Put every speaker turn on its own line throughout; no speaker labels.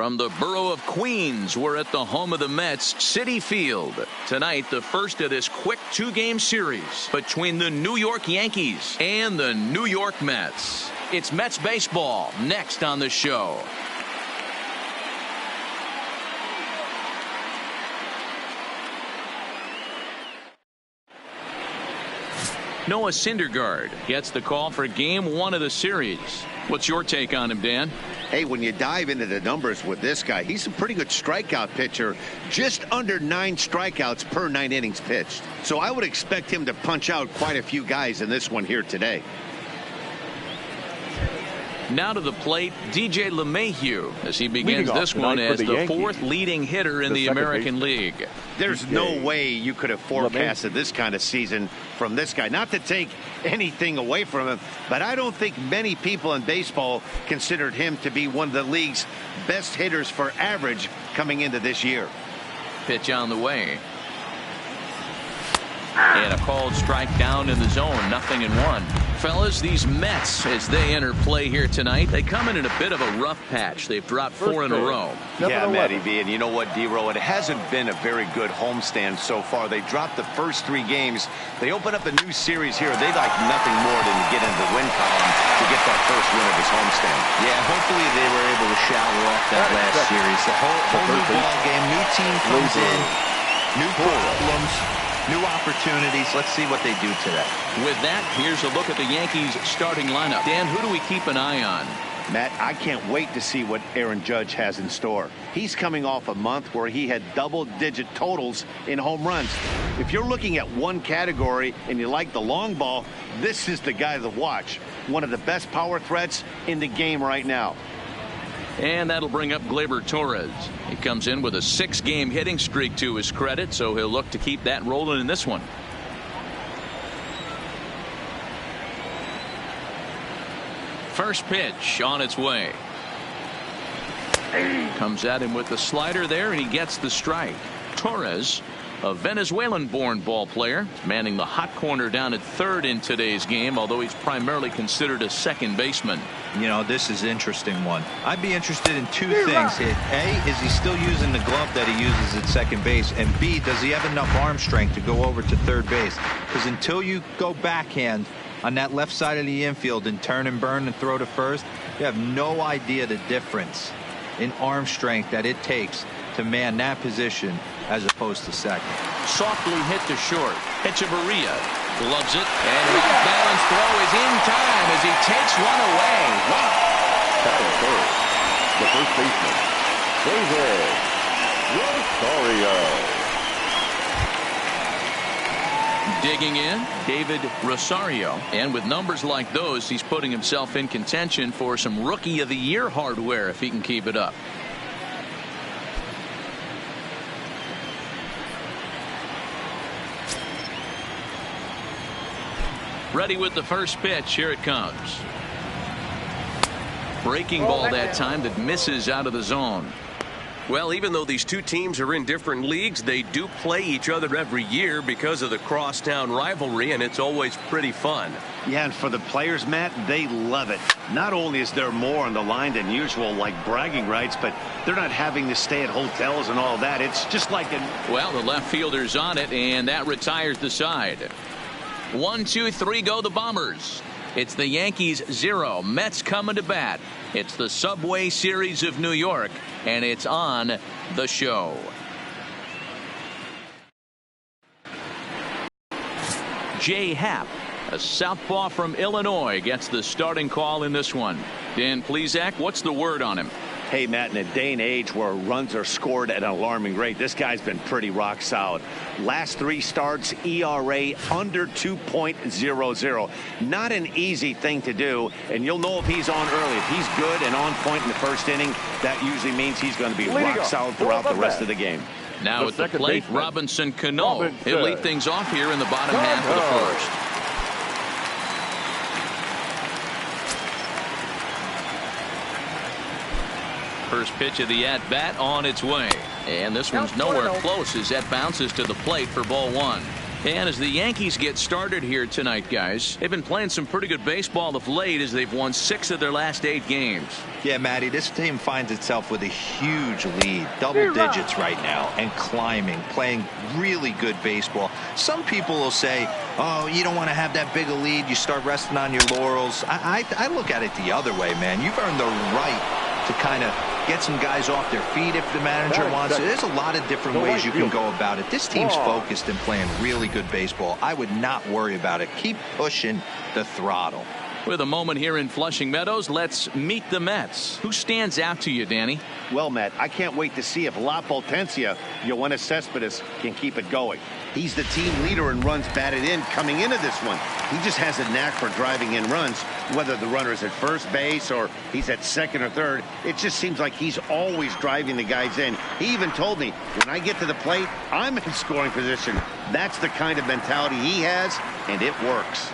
From the borough of Queens, we're at the home of the Mets, Citi Field. Tonight, the first of this quick two-game series between the New York Yankees and the New York Mets. It's Mets baseball next on the show. Noah Syndergaard gets the call for game one of the series. What's your take on him, Dan?
Hey, when you dive into the numbers with this guy, he's a pretty good strikeout pitcher, just under 9 strikeouts per 9 innings pitched. So I would expect him to punch out quite a few guys in this one here today.
Now to the plate, DJ LeMahieu, as he begins this one as the fourth leading hitter in the American League.
There's no way you could have forecasted this kind of season from this guy. Not to take anything away from him, but I don't think many people in baseball considered him to be one of the league's best hitters for average coming into this year.
Pitch on the way. And a called strike down in the zone, 0-1. Fellas, these Mets, as they enter play here tonight, they come in a bit of a rough patch. They've dropped 4 in a row.
Yeah, Matty V, and you know what, D-Row, it hasn't been a very good homestand so far. They dropped the first 3 games. They open up a new series here. They'd like nothing more than to get into the win column to get that first win of this homestand.
Yeah, hopefully they were able to shower off that last series. The whole new ball game, new team comes in, new problems, new opportunities. Let's see what they do today.
With that, here's a look at the Yankees starting lineup. Dan, who do we keep an eye on?
Matt, I can't wait to see what Aaron Judge has in store. He's coming off a month where he had double-digit totals in home runs. If you're looking at one category and you like the long ball, this is the guy to watch. One of the best power threats in the game right now.
And that'll bring up Gleyber Torres. He comes in with a 6-game hitting streak to his credit, so he'll look to keep that rolling in this one. First pitch on its way. Comes at him with the slider there, and he gets the strike. Torres, a Venezuelan-born ball player, manning the hot corner down at third in today's game, although he's primarily considered a second baseman.
You know, this is an interesting one. I'd be interested in 2 things here. A, is he still using the glove that he uses at second base? And B, does he have enough arm strength to go over to third base? Because until you go backhand on that left side of the infield and turn and burn and throw to first, you have no idea the difference in arm strength that it takes to man that position as opposed to second.
Softly hit to short. Echeverria gloves it, and his balance throw is in time as he takes one away. Wow.
Batting third, the first baseman, David Rosario.
Digging in, David Rosario. And with numbers like those, he's putting himself in contention for some Rookie of the Year hardware if he can keep it up. Ready with the first pitch. Here it comes. Breaking ball that time that misses out of the zone.
Well, even though these two teams are in different leagues, they do play each other every year because of the crosstown rivalry, and it's always pretty fun.
Yeah, and for the players, Matt, they love it. Not only is there more on the line than usual, like bragging rights, but they're not having to stay at hotels and all that. It's just like
Well, the left fielder's on it, and that retires the side. 1, 2, 3 go the Bombers. It's the Yankees 0. Mets coming to bat. It's the Subway Series of New York, and it's on the show. Jay Happ, a southpaw from Illinois, gets the starting call in this one. Dan Plesac, what's the word on him?
Hey, Matt, in a day and age where runs are scored at an alarming rate, this guy's been pretty rock solid. Last 3 starts, ERA under 2.00. Not an easy thing to do, and you'll know if he's on early. If he's good and on point in the first inning, that usually means he's going to be rock solid throughout the rest of the game.
Now at the plate, Robinson Cano. He'll lead things off here in the bottom half of the first. First pitch of the at-bat on its way. And this one's nowhere close as that bounces to the plate for ball 1. And as the Yankees get started here tonight, guys, they've been playing some pretty good baseball of late as they've won 6 of their last 8 games.
Yeah, Matty, this team finds itself with a huge lead, double digits right now, and climbing, playing really good baseball. Some people will say, oh, you don't want to have that big a lead, you start resting on your laurels. I look at it the other way, man. You've earned the right to kind of get some guys off their feet if the manager wants to. There's a lot of different ways you can go about it. This team's focused and playing really good baseball. I would not worry about it. Keep pushing the throttle.
With a moment here in Flushing Meadows, let's meet the Mets. Who stands out to you, Danny?
Well, Matt, I can't wait to see if La Potencia, Yoenis Cespedes, can keep it going. He's the team leader in runs batted in coming into this one. He just has a knack for driving in runs, whether the runner is at first base or he's at second or third. It just seems like he's always driving the guys in. He even told me, when I get to the plate, I'm in scoring position. That's the kind of mentality he has, and it works.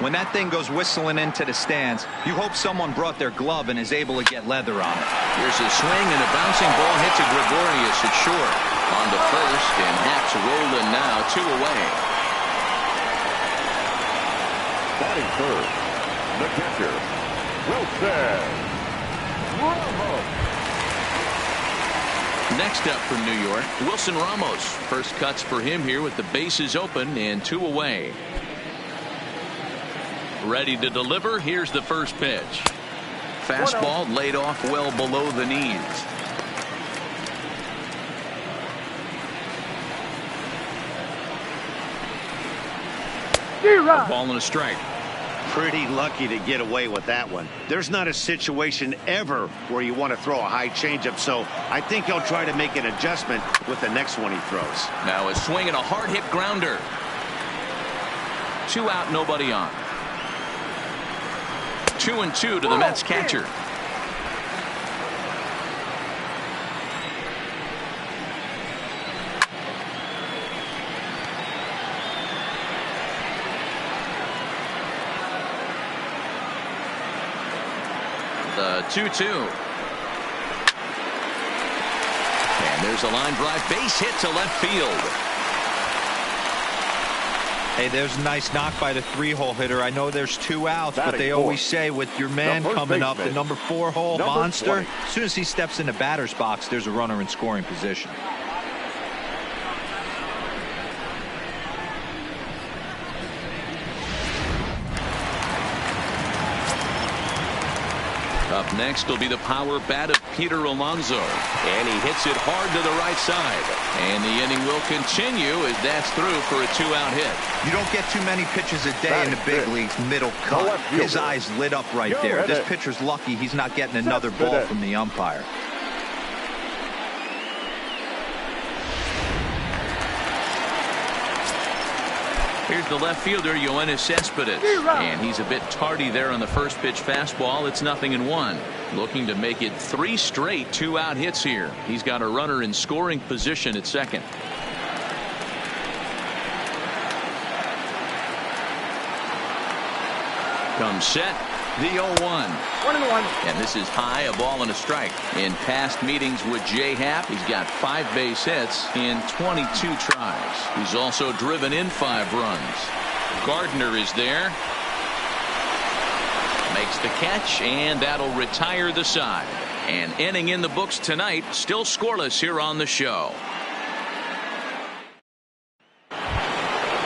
When that thing goes whistling into the stands, you hope someone brought their glove and is able to get leather on it.
Here's a swing and a bouncing ball hit to Gregorius at short. On to first, and Haps rolling now, 2 away.
Batting first, the catcher, Wilson Ramos.
Next up from New York, Wilson Ramos. First cuts for him here with the bases open and 2 away. Ready to deliver. Here's the first pitch. Fastball laid off well below the knees. A ball and a strike.
Pretty lucky to get away with that one. There's not a situation ever where you want to throw a high changeup, so I think he'll try to make an adjustment with the next one he throws.
Now a swing and a hard hit grounder. 2 out, nobody on. 2-2 to the Mets catcher. The 2-2. And there's a line drive base hit to left field.
Hey, there's a nice knock by the 3-hole hitter. I know there's 2 outs, but they always say with your man coming up, the number 4-hole monster, as soon as he steps in the batter's box, there's a runner in scoring position.
Up next will be the power bat of Peter Alonso. And he hits it hard to the right side. And the inning will continue as that's through for a 2-out hit.
You don't get too many pitches a day in the big leagues, middle cut. His eyes lit up right there. This pitcher's lucky he's not getting another ball from the umpire.
Here's the left fielder, Yoenis Cespedes. And he's a bit tardy there on the first pitch fastball. It's 0-1. Looking to make it 3 straight 2-out hits here. He's got a runner in scoring position at second. Comes set. The 0-1. 1-1. And this is high, a ball and a strike. In past meetings with Jay Happ, he's got 5 base hits in 22 tries. He's also driven in 5 runs. Gardner is there. Makes the catch, and that'll retire the side. An inning in the books tonight, still scoreless here on the show.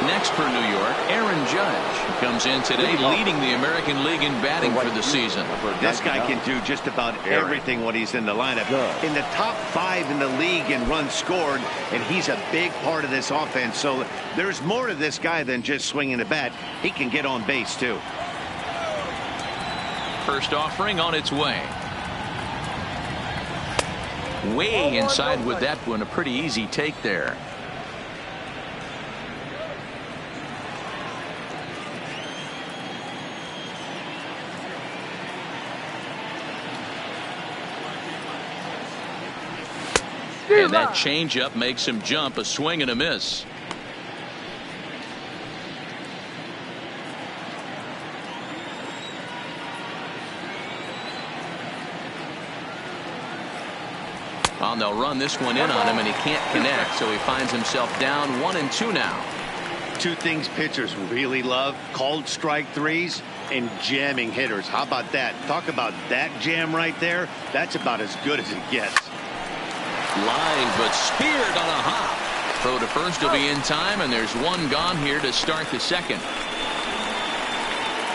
Next for New York, Aaron Judge comes in today leading the American League in batting for the season.
This guy can do just about everything when he's in the lineup. In the top 5 in the league in runs scored, and he's a big part of this offense. So there's more to this guy than just swinging the bat. He can get on base too.
First offering on its way. Way inside with that one. A pretty easy take there. And that changeup makes him jump. A swing and a miss. Well, they'll run this one in on him, and he can't connect, so he finds himself down 1-2 now.
two things pitchers really love: called strike threes and jamming hitters. How about that? Talk about that jam right there. That's about as good as it gets.
Line, but speared on a hop. Throw to first will be in time, and there's one gone here to start the second.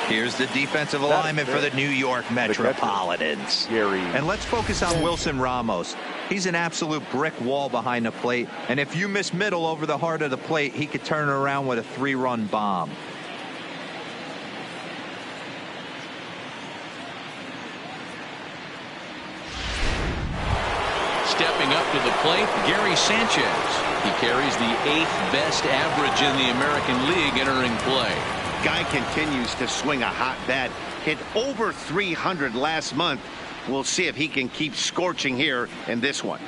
Here's the defensive alignment for the New York Metropolitans. And let's focus on Wilson Ramos. He's an absolute brick wall behind the plate, and if you miss middle over the heart of the plate, he could turn it around with a 3-run bomb.
Stepping up to the plate, Gary Sanchez. He carries the 8th best average in the American League entering play.
Guy continues to swing a hot bat. Hit over 300 last month. We'll see if he can keep scorching here in this one.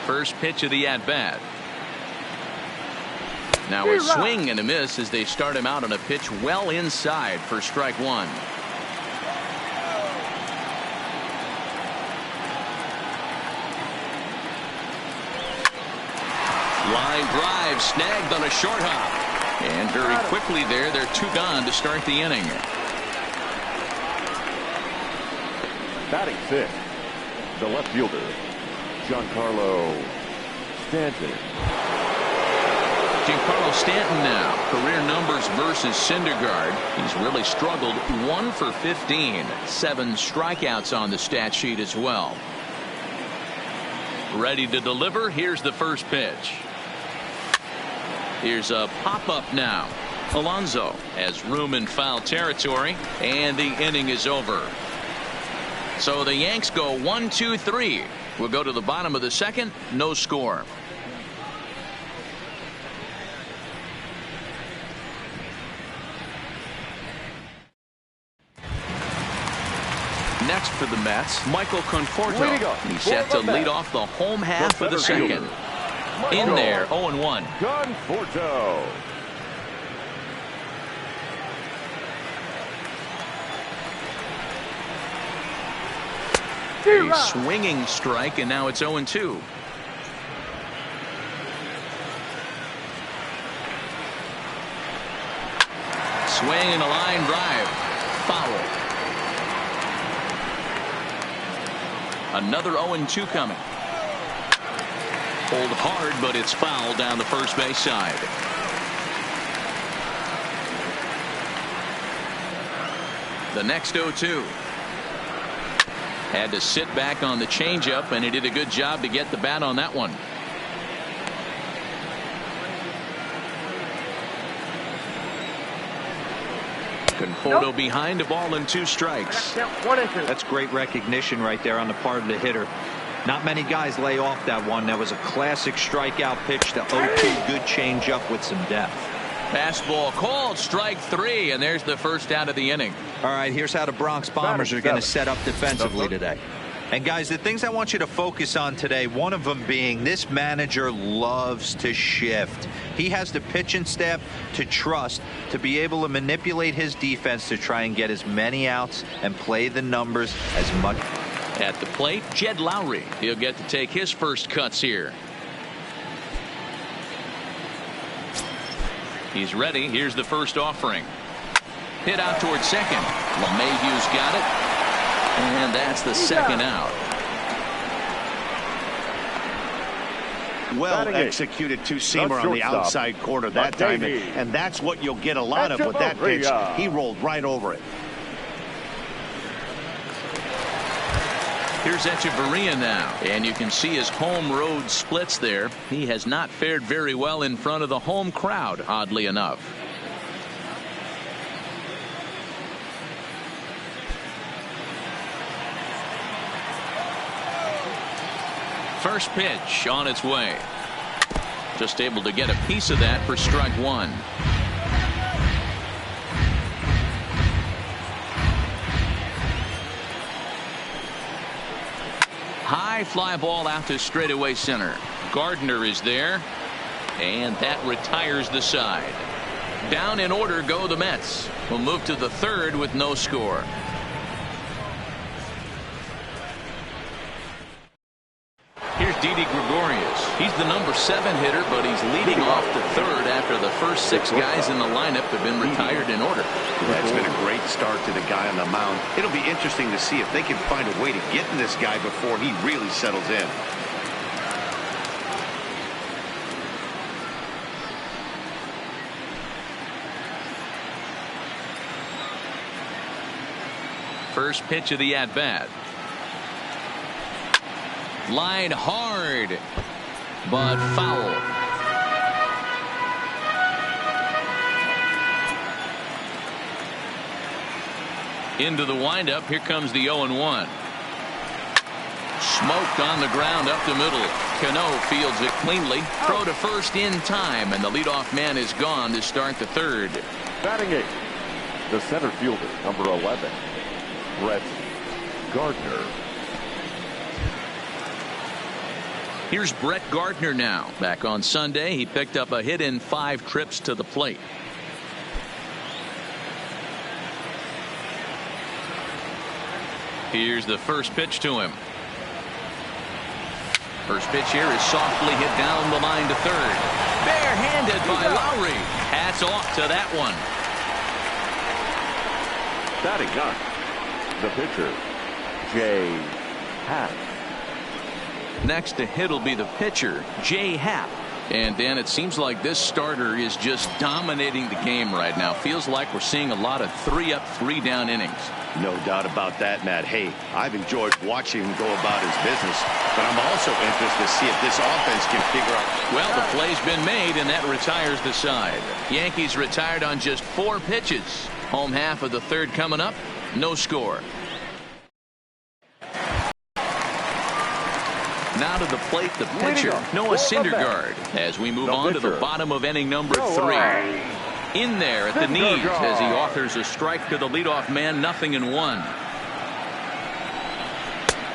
First pitch of the at-bat. Now a swing and a miss as they start him out on a pitch well inside for strike one. Line drive snagged on a short hop. And very quickly there, they're 2 gone to start the inning.
Batting 6th, the left fielder, Giancarlo Stanton.
Giancarlo Stanton now. Career numbers versus Syndergaard. He's really struggled. 1 for 15. 7 strikeouts on the stat sheet as well. Ready to deliver. Here's the first pitch. Here's a pop-up now. Alonso has room in foul territory, and the inning is over. So the Yanks go 1-2-3. We'll go to the bottom of the second. No score. Next for the Mets, Michael Conforto. He's set to lead off the home half of the second. In there, 0-1.
Conforto.
A swinging strike, and now it's 0-2. Swing and a line drive. Foul. Another 0-2 coming. Pulled hard, but it's foul down the first base side. The next 0-2. Had to sit back on the changeup, and he did a good job to get the bat on that one. Conforto behind, a ball and 2 strikes.
That's great recognition right there on the part of the hitter. Not many guys lay off that one. That was a classic strikeout pitch to 0-2. Good changeup with some depth.
Fastball called, strike 3, and there's the first out of the inning.
All right, here's how the Bronx Bombers are going to set up defensively today. And guys, the things I want you to focus on today, one of them being this manager loves to shift. He has the pitching staff to trust to be able to manipulate his defense to try and get as many outs and play the numbers as much.
At the plate, Jed Lowry. He'll get to take his first cuts here. He's ready. Here's the first offering. Hit out towards second. LeMahieu's got it. And that's the second out.
Well executed two-seamer on the outside corner that time. And that's what you'll get a lot of with that pitch. He rolled right over it.
Here's Echeverria now, and you can see his home road splits there. He has not fared very well in front of the home crowd, oddly enough. First pitch on its way. Just able to get a piece of that for strike 1. High fly ball out to straightaway center. Gardner is there, and that retires the side. Down in order go the Mets. We'll move to the third with no score. Here's Didi Gregorius. He's the number 7 hitter, but he's leading off the third after the first 6 guys in the lineup have been retired in order.
That's been a great start to the guy on the mound. It'll be interesting to see if they can find a way to get to this guy before he really settles in.
First pitch of the at-bat. Line hard, but foul. Into the windup. Here comes the 0-1. Smoked on the ground up the middle. Cano fields it cleanly. Throw to first in time, and the leadoff man is gone to start the third.
Batting 8, the center fielder, number 11, Brett Gardner.
Here's Brett Gardner now. Back on Sunday, he picked up a hit in 5 trips to the plate. Here's the first pitch to him. First pitch here is softly hit down the line to third. Barehanded by Lowry. Hats off to that one.
Batting 9, the pitcher, Jay Happ.
Next to hit will be the pitcher, Jay Happ. And Dan, it seems like this starter is just dominating the game right now. Feels like we're seeing a lot of 3-up, 3-down innings.
No doubt about that, Matt. Hey, I've enjoyed watching him go about his business, but I'm also interested to see if this offense can figure out.
Well, the play's been made, and that retires the side. Yankees retired on just 4 pitches. Home half of the third coming up. No score. Now to the plate, the pitcher, Noah Syndergaard, as we move on to the bottom of inning number 3. In there at the knees as he offers a strike to the leadoff man, 0-1.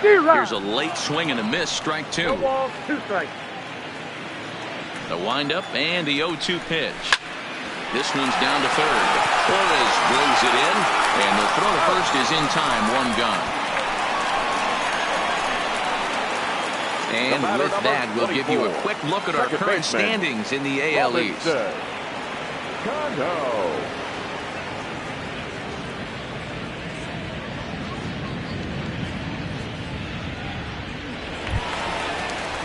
Here's a late swing and a miss, strike 2. The windup and the 0-2 pitch. This one's down to third. Torres drills it in, and the throw to first is in time, 1 gone. And with that, we'll give you a quick look at our current standings in the AL East.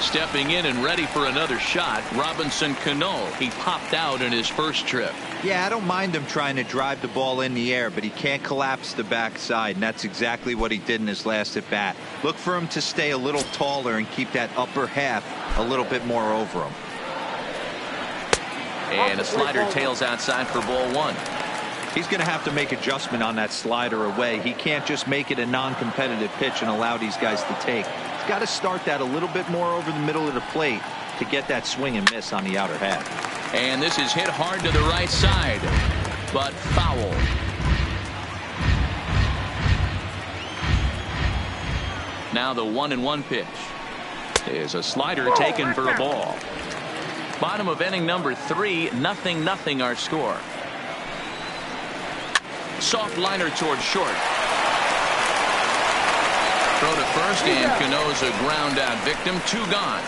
Stepping in and ready for another shot, Robinson Cano. He popped out in his first trip.
Yeah, I don't mind him trying to drive the ball in the air, but he can't collapse the backside, and that's exactly what he did in his last at bat. Look for him to stay a little taller and keep that upper half a little bit more over him.
And a slider tails outside for ball 1.
He's going to have to make adjustment on that slider away. He can't just make it a non-competitive pitch and allow these guys to take. He's got to start that a little bit more over the middle of the plate to get that swing and miss on the outer half.
And this is hit hard to the right side, but foul. Now the 1-1 pitch is a slider taken for a ball. Bottom of inning number 3, 0-0 our score. Soft liner towards short. Throw to first, and Cano's a ground out victim. 2 gone.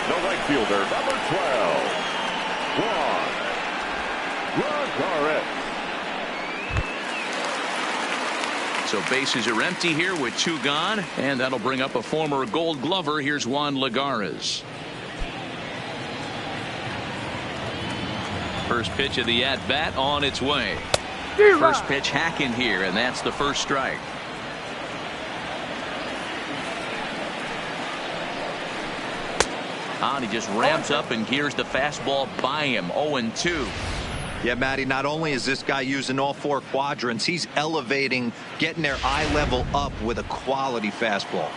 The right fielder, number 12, Juan.
So bases are empty here with 2 gone, and that'll bring up a former Gold Glover. Here's Juan Lagares. First pitch of the at-bat on its way. First pitch hacking here, and that's the first strike. And he just ramps up and gears the fastball by him. 0-2.
Yeah, Matty, not only is this guy using all 4 quadrants, he's elevating, getting their eye level up with a quality fastball.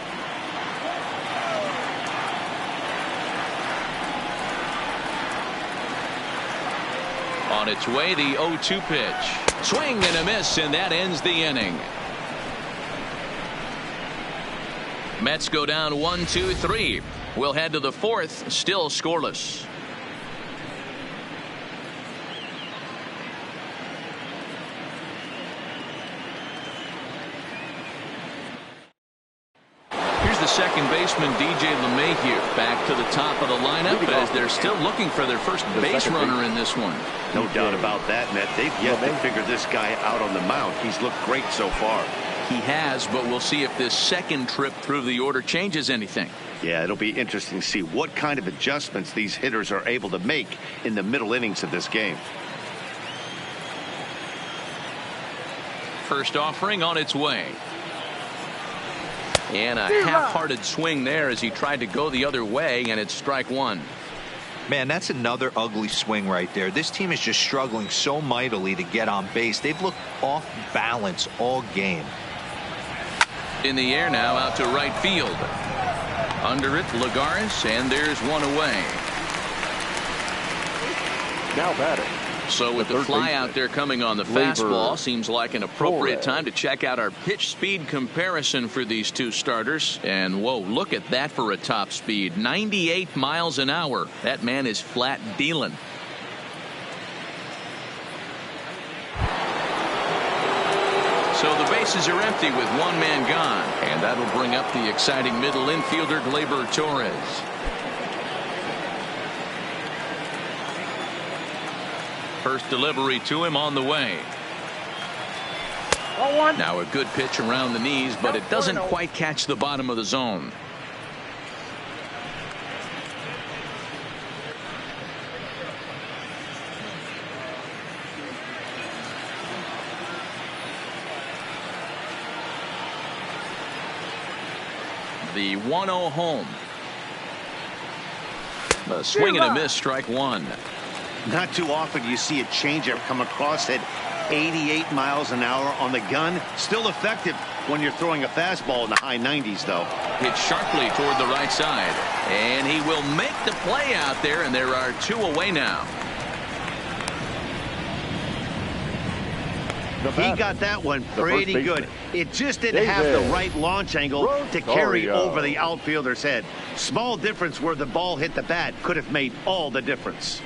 On its way, the 0-2 pitch. Swing and a miss, and that ends the inning. Mets go down 1-2-3. We'll head to the 4th, still scoreless. Here's the second baseman DJ LeMahieu back to the top of the lineup as they're still looking for their first base runner in this one.
No doubt about that, Matt. They've yet to figure this guy out on the mound. He's looked great so far.
He has, but we'll see if this second trip through the order changes anything.
Yeah, it'll be interesting to see what kind of adjustments these hitters are able to make in the middle innings of this game.
First offering on its way. And a half-hearted swing there as he tried to go the other way, and it's strike one.
Man, that's another ugly swing right there. This team is just struggling so mightily to get on base. They've looked off balance all game.
In the air now, out to right field. Under it, Lagares, and there's one away.
Now batting.
So with the fly out there coming on the fastball, seems like an appropriate time to check out our pitch speed comparison for these two starters. And whoa, look at that for a top speed. 98 miles an hour. That man is flat dealing. So the bases are empty with one man gone. And that'll bring up the exciting middle infielder Gleyber Torres. First delivery to him on the way. Now a good pitch around the knees, but it doesn't quite catch the bottom of the zone. The 1-0 home. A swing and a miss, strike one.
Not too often you see a changeup come across at 88 miles an hour on the gun. Still effective when you're throwing a fastball in the high 90s, though.
Hit sharply toward the right side. And he will make the play out there, and there are two away now.
He got that one pretty good. It just didn't have the right launch angle to carry over the outfielder's head. Small difference where the ball hit the bat could have made all the difference.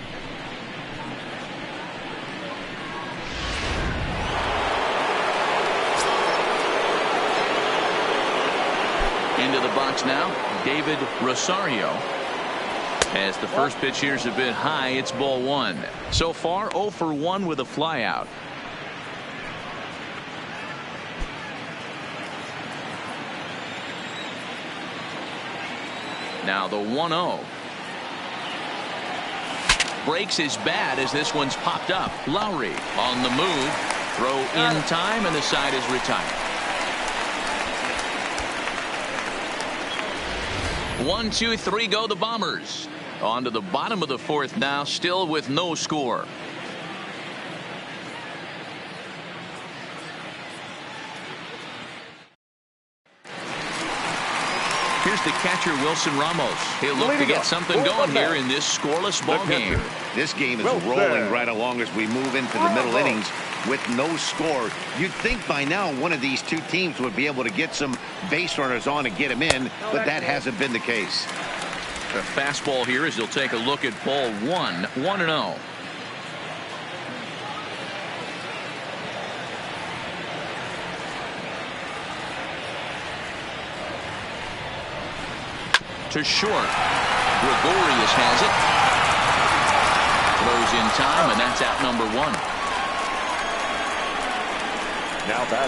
Into the box now, David Rosario. As the first pitch here's a bit high, it's ball one. So far 0 for 1 with a flyout. Now the 1-0. Breaks his bat as this one's popped up. Lowry on the move. Throw in time, and the side is retired. 1, 2, 3 go the Bombers. On to the bottom of the fourth now, still with no score. Here's the catcher, Wilson Ramos. He'll look to get something going here in this scoreless ball game.
This game is rolling right along as we move into the middle innings with no score. You'd think by now one of these two teams would be able to get some base runners on and get them in, but that hasn't been the case.
The fastball here as he'll take a look at ball one, 1-0. To short. Gregorius has it. Throws in time, and that's out number one.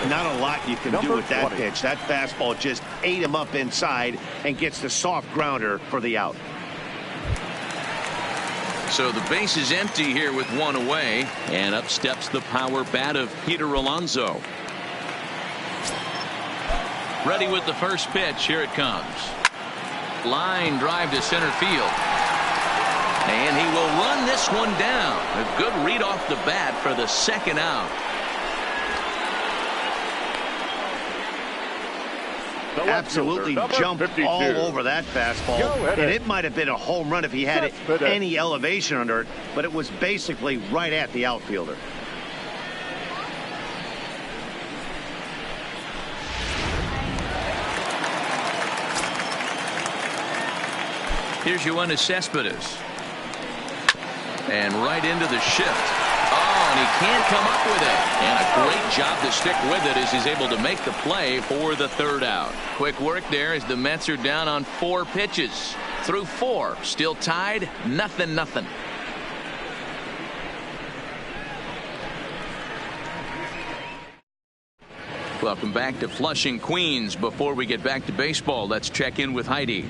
Not a lot you can do with that pitch. That fastball just ate him up inside and gets the soft grounder for the out.
So the base is empty here with one away, and up steps the power bat of Peter Alonso. Ready with the first pitch. Here it comes. Line drive to center field. And he will run this one down. A good read off the bat for the second out.
Absolutely jumped all over that fastball. And it might have been a home run if he had any elevation under it, but it was basically right at the outfielder. Here's Yoenis Cespedes. And right into the shift. Oh,
and he can't come up with it. And a great job to stick with it as he's able to make the play for the third out. Quick work there as the Mets are down on 4 pitches. Through 4, still tied, 0-0. Welcome back to Flushing, Queens. Before we get back to baseball, let's check in with Heidi.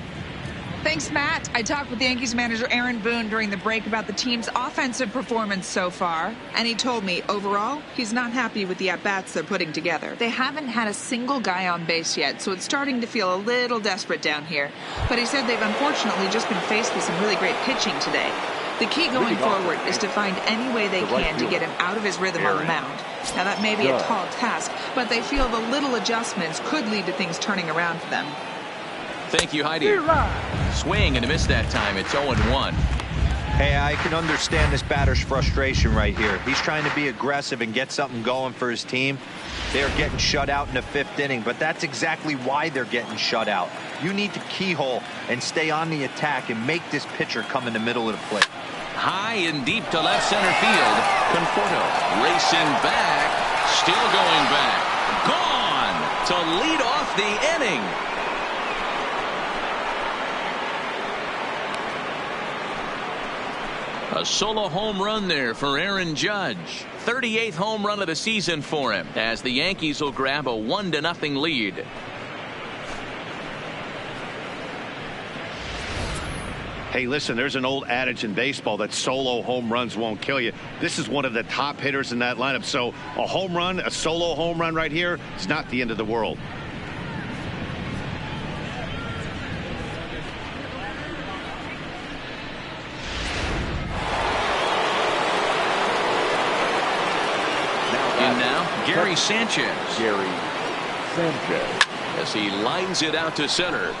Thanks, Matt. I talked with Yankees manager Aaron Boone during the break about the team's offensive performance so far, and he told me overall he's not happy with the at-bats they're putting together. They haven't had a single guy on base yet, so it's starting to feel a little desperate down here. But he said they've unfortunately just been faced with some really great pitching today. The key going forward is to find any way they can to get him out of his rhythm on the mound. Now, that may be a tall task, but they feel the little adjustments could lead to things turning around for them.
Thank you, Heidi. Swing and a miss that time. It's 0-1.
Hey, I can understand this batter's frustration right here. He's trying to be aggressive and get something going for his team. They're getting shut out in the 5th inning, but that's exactly why they're getting shut out. You need to keyhole and stay on the attack and make this pitcher come in the middle of the plate.
High and deep to left center field. Conforto racing back. Still going back. Gone to lead off the inning. A solo home run there for Aaron Judge. 38th home run of the season for him as the Yankees will grab a 1-0 lead.
Hey, listen, there's an old adage in baseball that solo home runs won't kill you. This is one of the top hitters in that lineup. So a home run, a solo home run right here is not the end of the world.
And now, Gary Sanchez.
Gary Sanchez.
As he lines it out to center.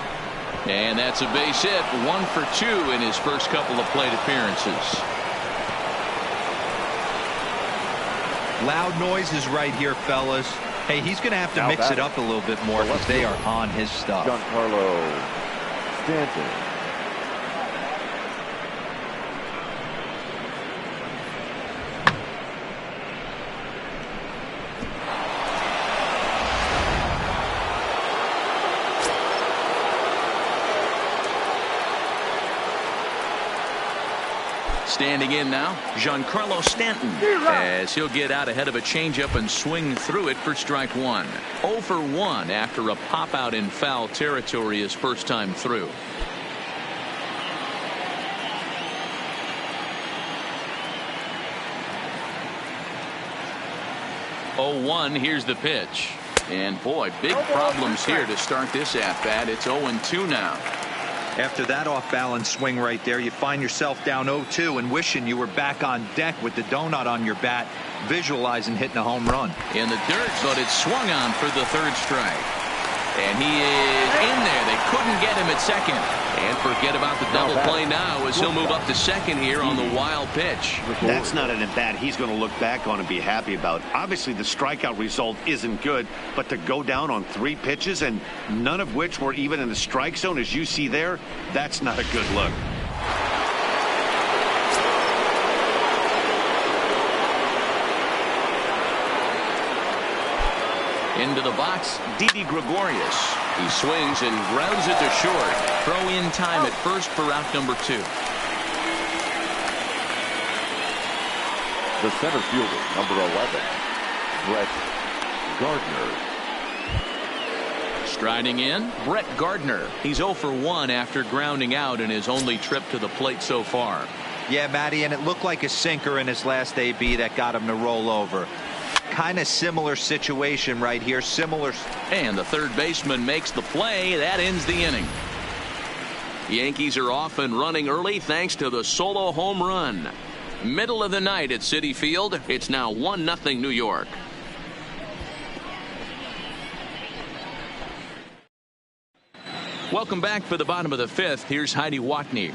And that's a base hit. 1 for 2 in his first couple of plate appearances.
Loud noises right here, fellas. Hey, he's going to have to mix it up a little bit more because they are on his stuff.
Giancarlo Stanton.
Standing in now, Giancarlo Stanton, as he'll get out ahead of a changeup and swing through it for strike 1. 0 for 1 after a pop out in foul territory his first time through. Oh, 1, here's the pitch. And boy, big problems here to start this at-bat. It's 0-2 now.
After that off-balance swing right there, you find yourself down 0-2 and wishing you were back on deck with the donut on your bat, visualizing hitting a home run.
In the dirt, but it's swung on for the 3rd strike. And he is in there. They couldn't get him at second. And forget about the double play now as he'll move up to second here on the wild pitch.
That's not an at-bat he's going to look back on and be happy about. Obviously, the strikeout result isn't good, but to go down on 3 pitches and none of which were even in the strike zone, as you see there, that's not a good look.
Into the box, Didi Gregorius. He swings and grounds it to short. Throw in time at first for out number 2.
The center fielder, number 11, Brett Gardner.
Striding in, Brett Gardner. He's 0 for 1 after grounding out in his only trip to the plate so far.
Yeah, Matty, and it looked like a sinker in his last AB that got him to roll over. Kind of similar situation right here. Similar.
And the third baseman makes the play. That ends the inning. The Yankees are off and running early thanks to the solo home run. Middle of the night at Citi Field. It's now 1-0 New York. Welcome back for the bottom of the 5th. Here's Heidi Watney.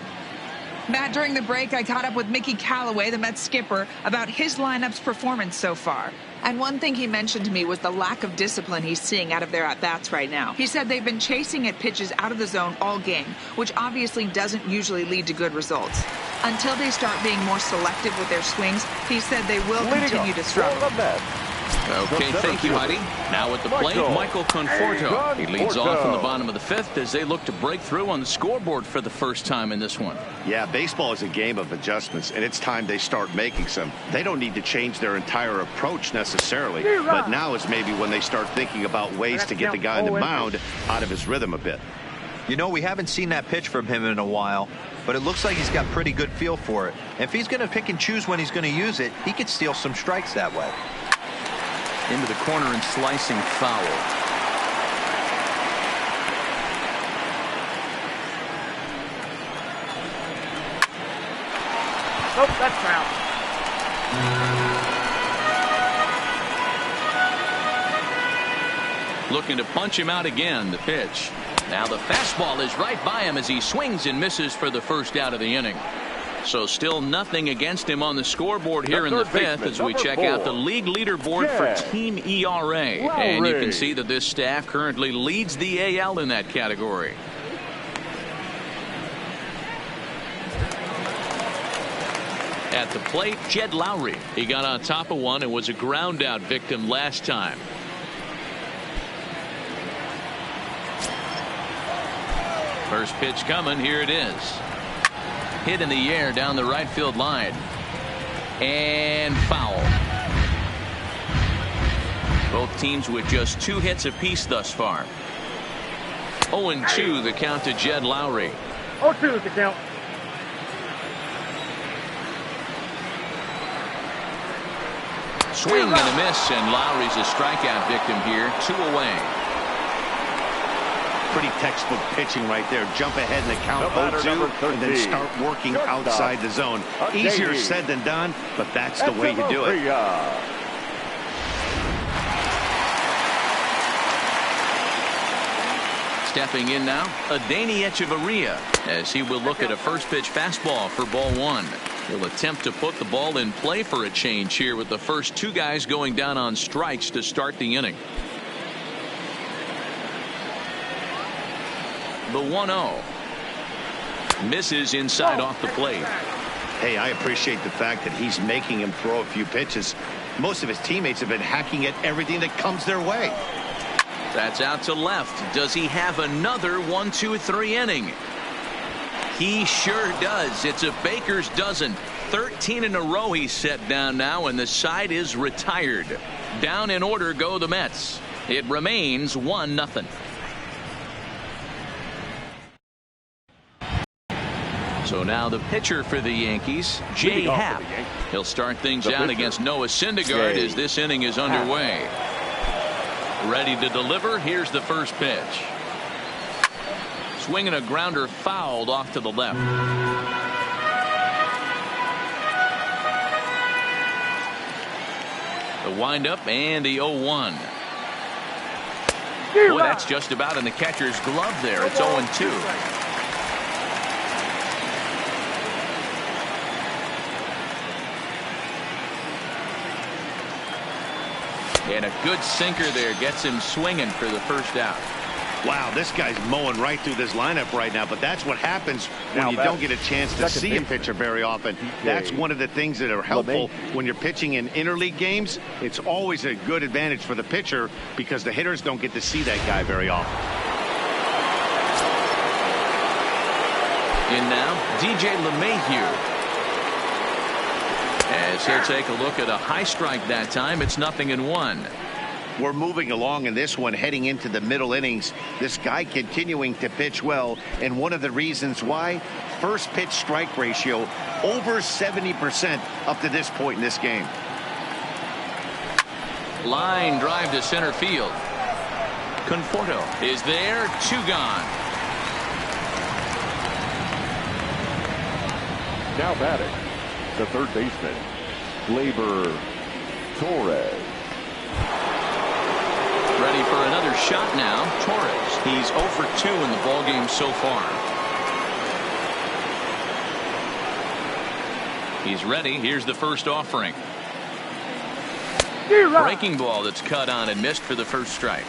Matt, during the break, I caught up with Mickey Callaway, the Mets skipper, about his lineup's performance so far. And one thing he mentioned to me was the lack of discipline he's seeing out of their at-bats right now. He said they've been chasing at pitches out of the zone all game, which obviously doesn't usually lead to good results. Until they start being more selective with their swings, he said they will continue to struggle.
Okay, thank you, Heidi. Now at the plate, Michael Conforto. He leads off in the bottom of the fifth as they look to break through on the scoreboard for the first time in this one.
Yeah, baseball is a game of adjustments, and it's time they start making some. They don't need to change their entire approach necessarily, but now is maybe when they start thinking about ways to get the guy on the mound out of his rhythm a bit.
You know, we haven't seen that pitch from him in a while, but it looks like he's got pretty good feel for it. If he's going to pick and choose when he's going to use it, he could steal some strikes that way.
Into the corner and slicing foul.
Oh, that's foul.
Looking to punch him out again, the pitch. Now the fastball is right by him as he swings and misses for the first out of the inning. So still nothing against him on the scoreboard here in the fifth as we check out the league leaderboard for team ERA. And you can see that this staff currently leads the AL in that category. At the plate, Jed Lowry. He got on top of one and was a ground out victim last time. First pitch coming. Here it is. Hit in the air down the right field line. And foul. Both teams with just 2 hits apiece thus far. 0-2 the count to Jed Lowry.
0-2 the count.
Swing and a miss, and Lowry's a strikeout victim here. 2 away.
Pretty textbook pitching right there. Jump ahead in the count 0-2 and then start working outside the zone. Easier said than done, but that's the way you do it.
Stepping in now, Adeiny Echeverria, as he will look at a first pitch fastball for ball 1. He'll attempt to put the ball in play for a change here with the first 2 guys going down on strikes to start the inning. The 1-0 misses inside off the plate.
Hey, I appreciate the fact that he's making him throw a few pitches. Most of his teammates have been hacking at everything that comes their way.
That's out to left. Does he have another 1-2-3 inning? He sure does. It's a baker's dozen. 13 in a row he's set down now, and the side is retired. Down in order go the Mets. It remains 1-0. So now the pitcher for the Yankees, Jay Happ. He'll start things out against Noah Syndergaard as this inning is underway. Ready to deliver. Here's the first pitch. Swinging a grounder fouled off to the left. The windup and the 0-1. Boy, that's just about in the catcher's glove there. It's 0-2. And a good sinker there gets him swinging for the first out.
Wow, this guy's mowing right through this lineup right now, but that's what happens when you don't get a chance to see a pitcher very often. That's one of the things that are helpful when you're pitching in interleague games. It's always a good advantage for the pitcher because the hitters don't get to see that guy very often.
In now, DJ LeMahieu. As he'll take a look at a high strike that time. It's 0-1.
We're moving along in this one, heading into the middle innings. This guy continuing to pitch well, and one of the reasons why, first pitch strike ratio over 70% up to this point in this game.
Line drive to center field. Conforto is there. 2 gone.
Now batting, the third baseman, Gleyber Torres.
Ready for another shot now. Torres. He's 0 for 2 in the ballgame so far. He's ready. Here's the first offering. Breaking ball that's cut on and missed for the first strike.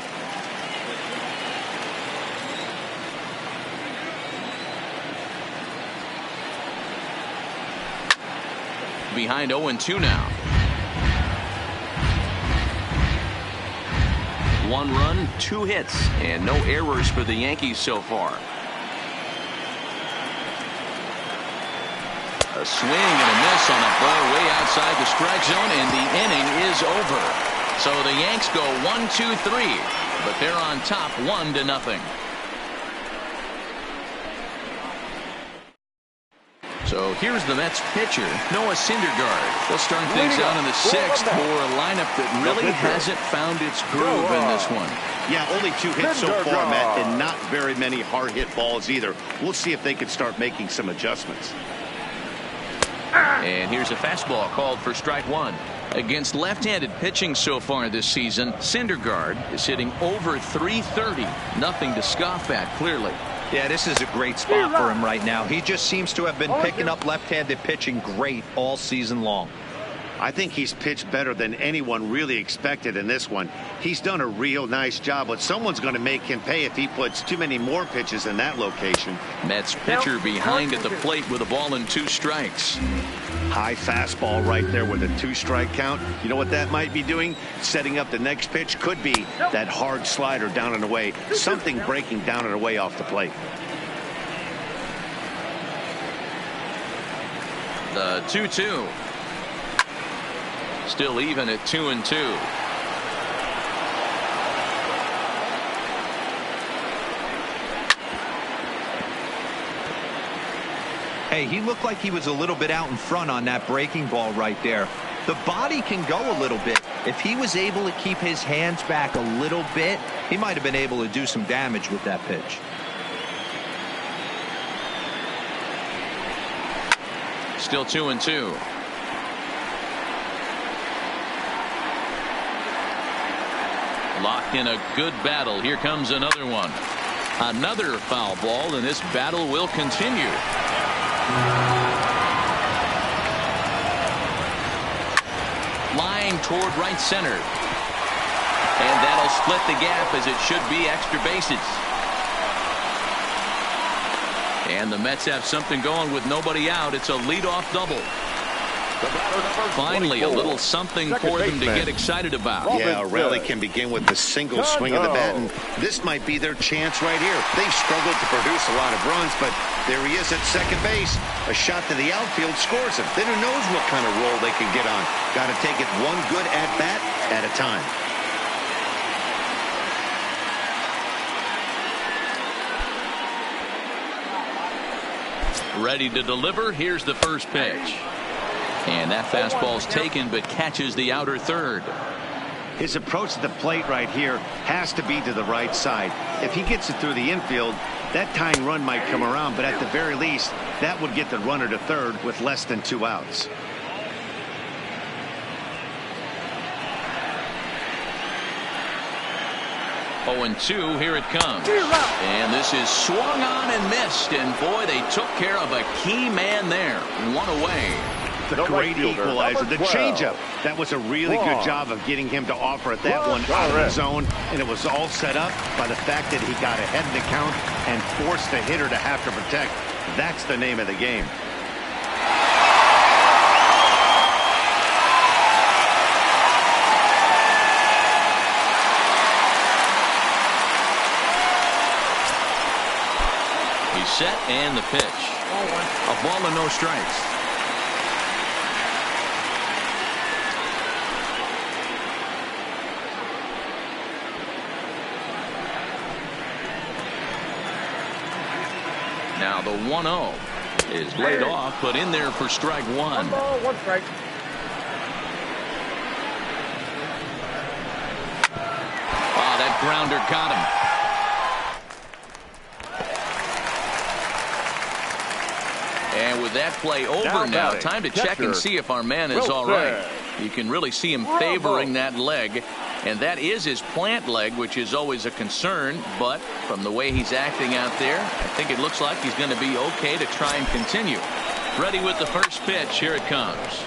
behind 0-2 now.
1 run, 2 hits, and no errors for the Yankees so far.
A swing and a miss on a ball way outside the strike zone, and the inning is over. So the Yanks go 1-2-3, but they're on top 1-0. So here's the Mets pitcher, Noah Syndergaard. They'll start things out in the 6th for a lineup that really hasn't found its groove in this one.
Yeah, only 2 hits so far, Matt, and not very many hard hit balls either. We'll see if they can start making some adjustments.
And here's a fastball called for strike 1. Against left-handed pitching so far this season, Syndergaard is hitting over .330. Nothing to scoff at, clearly.
Yeah, this is a great spot for him right now. He just seems to have been picking up left-handed pitching great all season long.
I think he's pitched better than anyone really expected in this one. He's done a real nice job, but someone's going to make him pay if he puts too many more pitches in that location.
Mets pitcher behind at the plate with a ball and 2 strikes.
High fastball right there with a 2-strike count. You know what that might be doing? Setting up the next pitch. Could be that hard slider down and away. Something breaking down and away off the plate.
The 2-2. Still even at 2-2.
Hey, he looked like he was a little bit out in front on that breaking ball right there. The body can go a little bit. If he was able to keep his hands back a little bit, he might have been able to do some damage with that pitch.
Still 2-2. Locked in a good battle. Here comes another one. Another foul ball, and this battle will continue. Line toward right center. And that'll split the gap, as it should be extra bases. And the Mets have something going with nobody out. It's a leadoff double. Finally, a little something for them to get excited about.
Yeah, a rally can begin with a single swing of the bat, and this might be their chance right here. They've struggled to produce a lot of runs, but there he is at second base. A shot to the outfield scores him. Then who knows what kind of role they can get on. Got to take it one good at-bat at a time.
Ready to deliver. Here's the first pitch. And that fastball's taken, but catches the outer third.
His approach to the plate right here has to be to the right side. If he gets it through the infield, that tying run might come around, but at the very least, that would get the runner to third with less than 2 outs.
Oh, and 2, here it comes. And this is swung on and missed, and boy, they took care of a key man there. 1 away.
The great equalizer, the changeup. That was a really good job of getting him to offer at that one out of the zone, and it was all set up by the fact that he got ahead in the count and forced the hitter to have to protect. That's the name of the game.
He's set, and the pitch. A ball and no strikes. Now the 1-0 is laid off, but in there for strike 1.
1 ball, 1 strike.
Oh, that grounder got him. And with that play over now, time to check and see if our man is all right. You can really see him favoring that leg. And that is his plant leg, which is always a concern. But from the way he's acting out there, I think it looks like he's going to be okay to try and continue. Ready with the first pitch. Here it comes.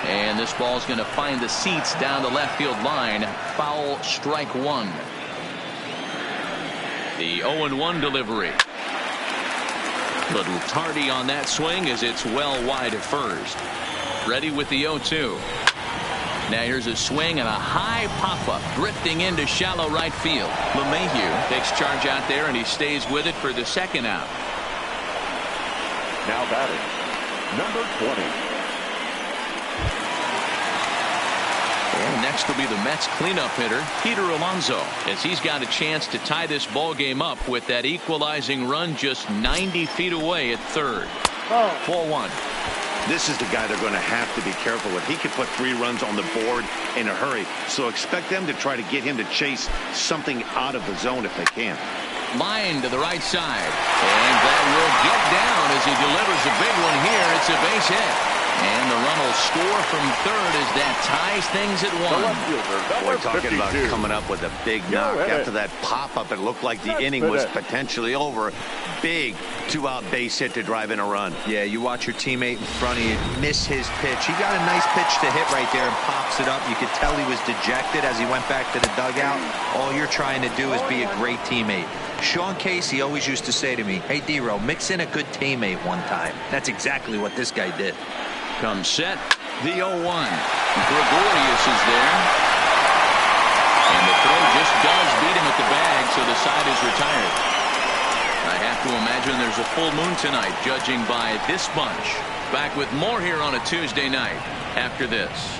And this ball's going to find the seats down the left field line. Foul, strike 1. The 0-1 delivery. Little tardy on that swing as it's well wide at first. Ready with the 0-2. Now here's a swing and a high pop-up drifting into shallow right field. LeMahieu takes charge out there, and he stays with it for the second out.
Now batting, number 20.
And next will be the Mets cleanup hitter, Peter Alonso, as he's got a chance to tie this ball game up with that equalizing run just 90 feet away at third. 4-1.
This is the guy they're going to have to be careful with. He could put 3 runs on the board in a hurry, so expect them to try to get him to chase something out of the zone if they can.
Line to the right side, and that will get down as he delivers a big one here. It's a base hit, and the run will score from third as that ties things at 1.
Boy, talking about coming up with a big knock. After that pop-up, it looked like the inning was potentially over. Big 2-out base hit to drive in a run.
Yeah, you watch your teammate in front of you miss his pitch. He got a nice pitch to hit right there and pops it up. You could tell he was dejected as he went back to the dugout. All you're trying to do is be a great teammate. Sean Casey always used to say to me, hey, D-Row, mix in a good teammate one time. That's exactly what this guy did.
Comes set, the 0-1. Gregorius is there. And the throw just does beat him at the bag, so the side is retired. I have to imagine there's a full moon tonight, judging by this bunch. Back with more here on a Tuesday night after this.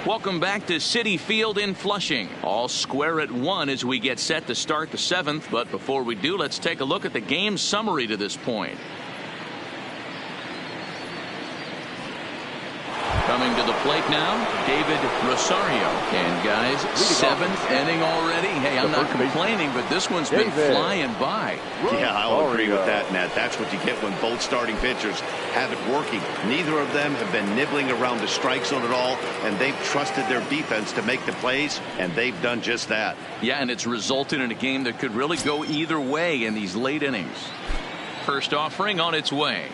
Welcome back to Citi Field in Flushing. All square at 1 as we get set to start the 7th. But before we do, let's take a look at the game summary to this point. Coming to the plate now, David Rosario. And guys, 7th inning already. Hey, I'm not complaining, but this one's been flying by.
Yeah, I'll agree with that, Matt. That's what you get when both starting pitchers have it working. Neither of them have been nibbling around the strike zone at all, and they've trusted their defense to make the plays, and they've done just that.
Yeah, and it's resulted in a game that could really go either way in these late innings. First offering on its way.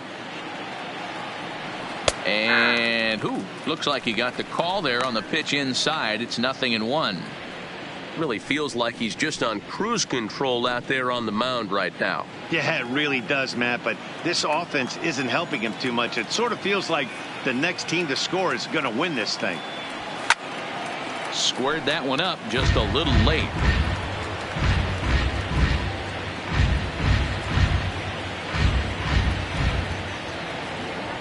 And looks like he got the call there on the pitch inside. It's 0-1.
Really feels like he's just on cruise control out there on the mound right now.
Yeah, it really does, Matt, but this offense isn't helping him too much. It sort of feels like the next team to score is going to win this thing.
Squared that one up just a little late.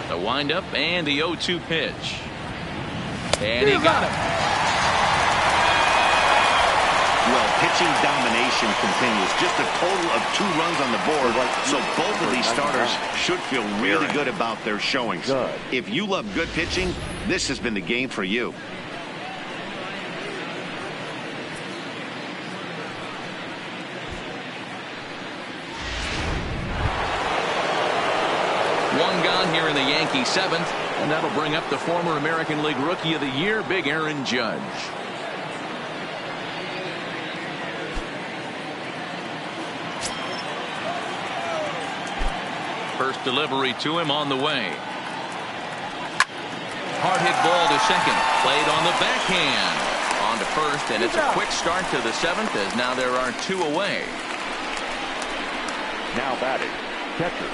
The windup and the 0-2 pitch. And he got him.
Well, pitching domination continues. Just a total of 2 runs on the board. So both of these starters should feel really good about their showings. If you love good pitching, this has been the game for you.
One gone here in the Yankee 7th, and that'll bring up the former American League Rookie of the Year, Big Aaron Judge. First delivery to him on the way. Hard hit ball to second, played on the backhand. On to first, and it's a quick start to the 7th as now there are 2 away.
Now batting, catcher,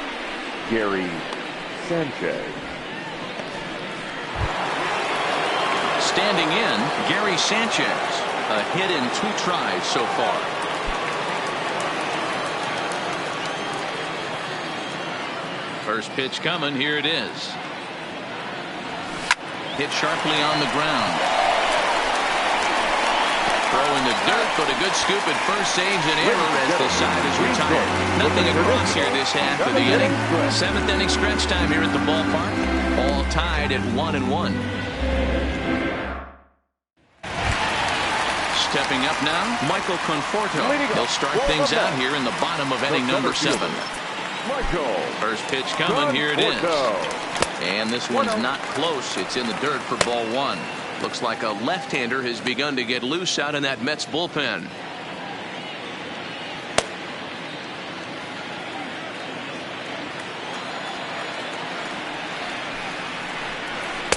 Gary Sanchez.
Standing in, Gary Sanchez. A hit in 2 tries so far. First pitch coming. Here it is. Hit sharply on the ground. Throw in the dirt, but a good scoop at first saves an error as the side is retired. Nothing across here this half of the inning. 7th inning stretch time here at the ballpark. All tied at 1-1. Stepping up now, Michael Conforto. He'll start things out here in the bottom of inning number 7. First pitch coming. Here it is. And this one's not close. It's in the dirt for ball 1. Looks like a left-hander has begun to get loose out in that Mets bullpen.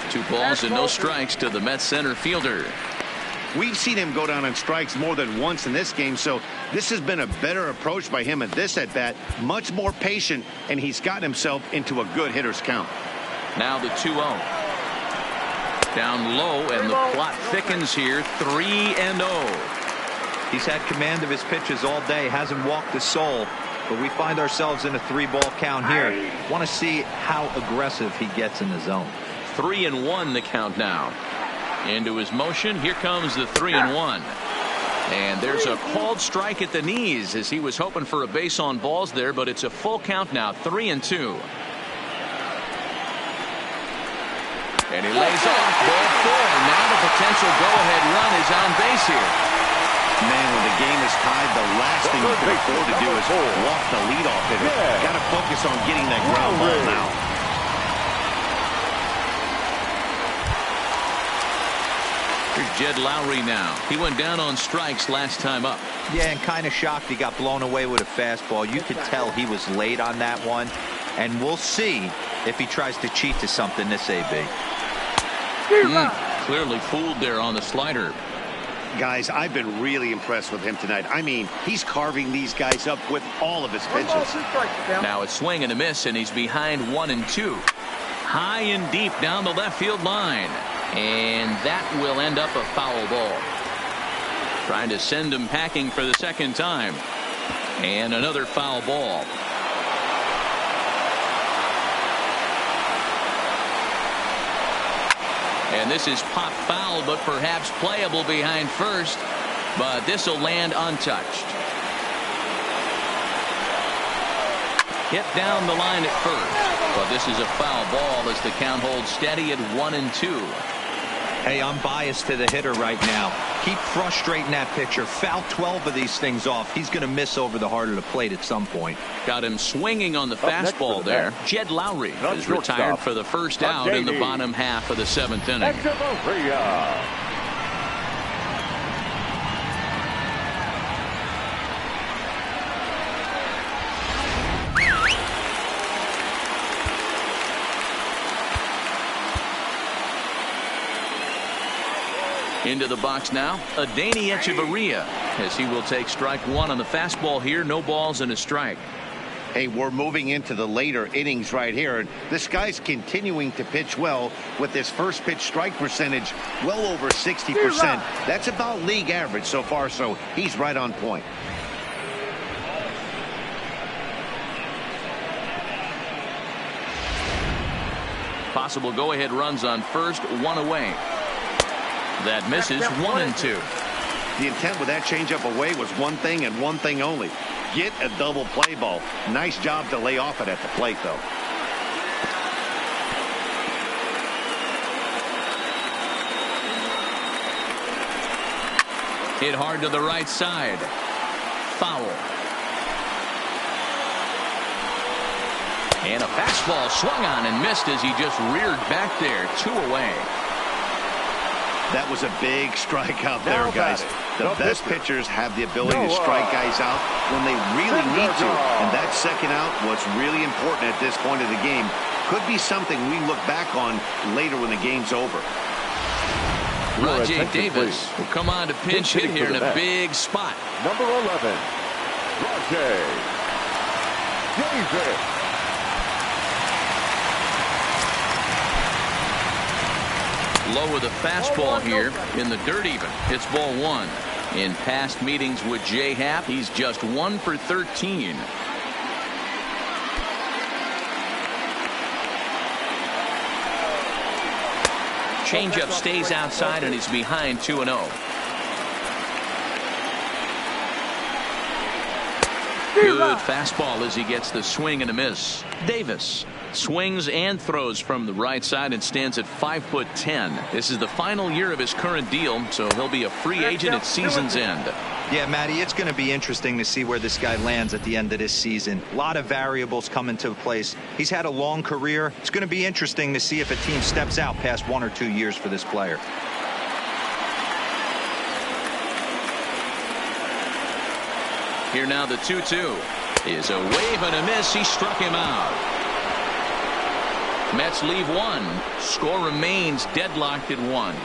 Two balls and no strikes to the Mets center fielder.
We've seen him go down on strikes more than once in this game, so this has been a better approach by him at this at-bat. Much more patient, and he's gotten himself into a good hitter's count.
Now the 2-0. Down low, and the plot thickens here. 3-0.
He's had command of his pitches all day, hasn't walked a soul, but we find ourselves in a 3-ball count here. Want to see how aggressive he gets in the zone.
3-1 the count now. Into his motion. Here comes the 3-1. And there's a called strike at the knees as he was hoping for a base on balls there, but it's a full count now. 3-2. And he lays off ball 4. Now the potential go-ahead run is on base here.
Man, when the game is tied, the last thing you can afford to do is walk the leadoff hitter. Got to focus on getting that ground ball now.
Here's Jed Lowry now. He went down on strikes last time up.
Yeah, and kind of shocked he got blown away with a fastball. You could tell he was late on that one. And we'll see if he tries to cheat to something this AB.
Clearly fooled there on the slider.
Guys, I've been really impressed with him tonight. I mean, he's carving these guys up with all of his pitches.
Now a swing and a miss, and he's behind 1-2. High and deep down the left field line. And that will end up a foul ball. Trying to send him packing for the second time. And another foul ball. And this is pop foul, but perhaps playable behind first. But this will land untouched. Hit down the line at first. But this is a foul ball as the count holds steady at 1-2.
Hey, I'm biased to the hitter right now. Keep frustrating that pitcher. Foul 12 of these things off. He's going to miss over the heart of the plate at some point.
Got him swinging on the fastball there. Jed Lowry is retired for the first out in the bottom half of the 7th inning. Into the box now, Adeiny Echeverria, as he will take strike 1 on the fastball here. No balls and a strike.
Hey, we're moving into the later innings right here. This guy's continuing to pitch well with his first pitch strike percentage well over 60%. That's about league average so far, so he's right on point.
Possible go-ahead runs on first, 1 away. That misses. 1-2.
The intent with that changeup away was one thing and one thing only. Get a double play ball. Nice job to lay off it at the plate, though.
Hit hard to the right side. Foul. And a fastball swung on and missed as he just reared back there. 2 away.
That was a big strikeout there, guys. The best pitchers have the ability to strike guys out when they really need to. And that second out was really important at this point of the game. Could be something we look back on later when the game's over.
Rajay Davis will come on to pinch hit here in a big spot.
Number 11, Rajay Davis.
Low with a fastball here in the dirt even. It's ball 1. In past meetings with Jay Happ, he's just 1 for 13. Changeup stays outside and he's behind 2-0. Good fastball as he gets the swing and a miss. Davis swings and throws from the right side and stands at 5'10". This is the final year of his current deal, so he'll be a free agent at season's end.
Yeah, Matty, it's going to be interesting to see where this guy lands at the end of this season. A lot of variables come into place. He's had a long career. It's going to be interesting to see if a team steps out past 1 or 2 years for this player.
Here now the 2-2 is a wave and a miss. He struck him out. Mets leave 1. Score remains deadlocked at 1.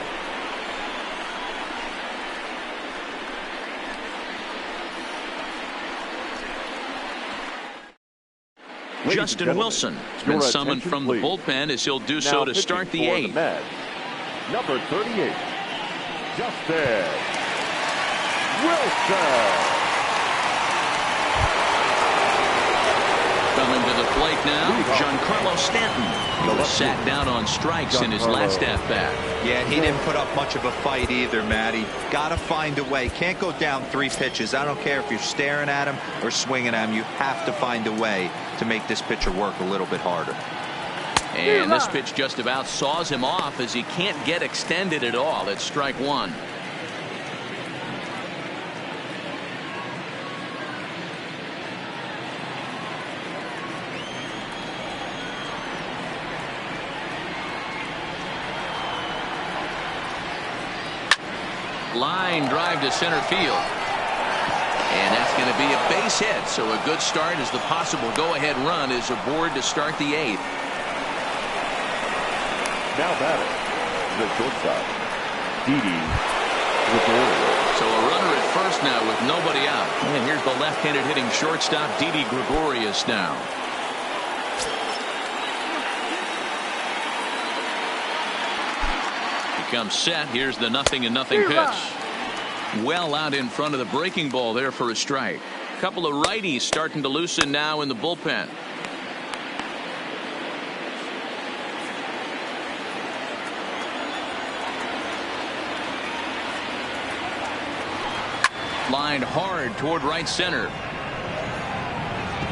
Justin Wilson has been summoned from the bullpen as he'll do so to start the eighth.
Number 38, Justin Wilson.
Coming to the plate now, Giancarlo Stanton. He was sat down on strikes in his last at-bat.
Yeah, he didn't put up much of a fight either, Matty. Got to find a way. Can't go down 3 pitches. I don't care if you're staring at him or swinging at him. You have to find a way to make this pitcher work a little bit harder.
And this pitch just about saws him off as he can't get extended at all. It's strike one. Line drive to center field. And that's going to be a base hit. So a good start as the possible go-ahead run is aboard to start the eighth.
Now batting, the shortstop, Didi Gregorius.
So a runner at first now with nobody out. And here's the left-handed hitting shortstop, Didi Gregorius now. Comes set. Here's the 0-0 pitch. Well out in front of the breaking ball there for a strike. A couple of righties starting to loosen now in the bullpen. Lined hard toward right center.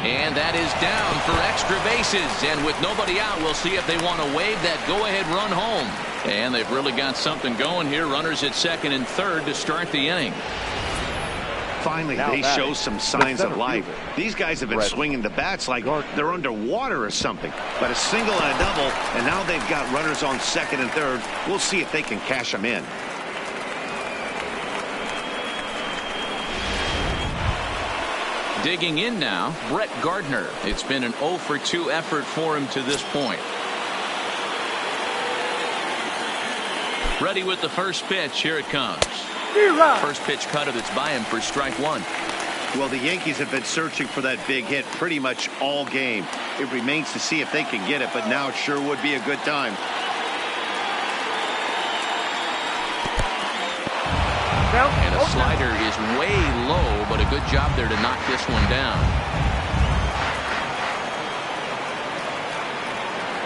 And that is down for extra bases. And with nobody out, we'll see if they want to wave that go-ahead run home. And they've really got something going here. Runners at second and third to start the inning.
Finally, they show some signs of life. These guys have been swinging the bats like they're underwater or something. But a single and a double, and now they've got runners on second and third. We'll see if they can cash them in.
Digging in now, Brett Gardner. It's been an 0 for 2 effort for him to this point. Ready with the first pitch. Here it comes. First pitch cutter that's by him for strike one.
Well, the Yankees have been searching for that big hit pretty much all game. It remains to see if they can get it, but now it sure would be a good time.
And a slider is way low, but a good job there to knock this one down.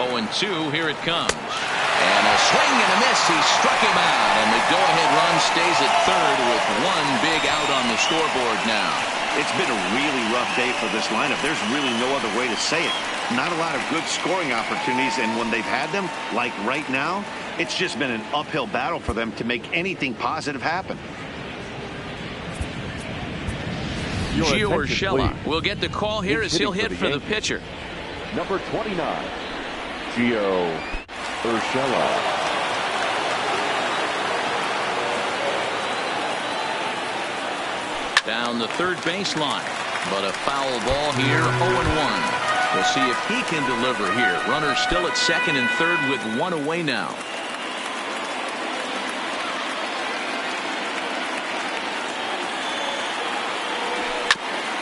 0-2, here it comes. And a swing and a miss. He struck him out, and the go-ahead run stays at third with one big out on the scoreboard now.
It's been a really rough day for this lineup. There's really no other way to say it. Not a lot of good scoring opportunities, and when they've had them, like right now, it's just been an uphill battle for them to make anything positive happen.
Gio Urshela will get the call here as he'll hit for the pitcher.
Number 29, Gio Urshela.
Down the third baseline, but a foul ball here. 0-1. We'll see if he can deliver here. Runner still at second and third with one away now.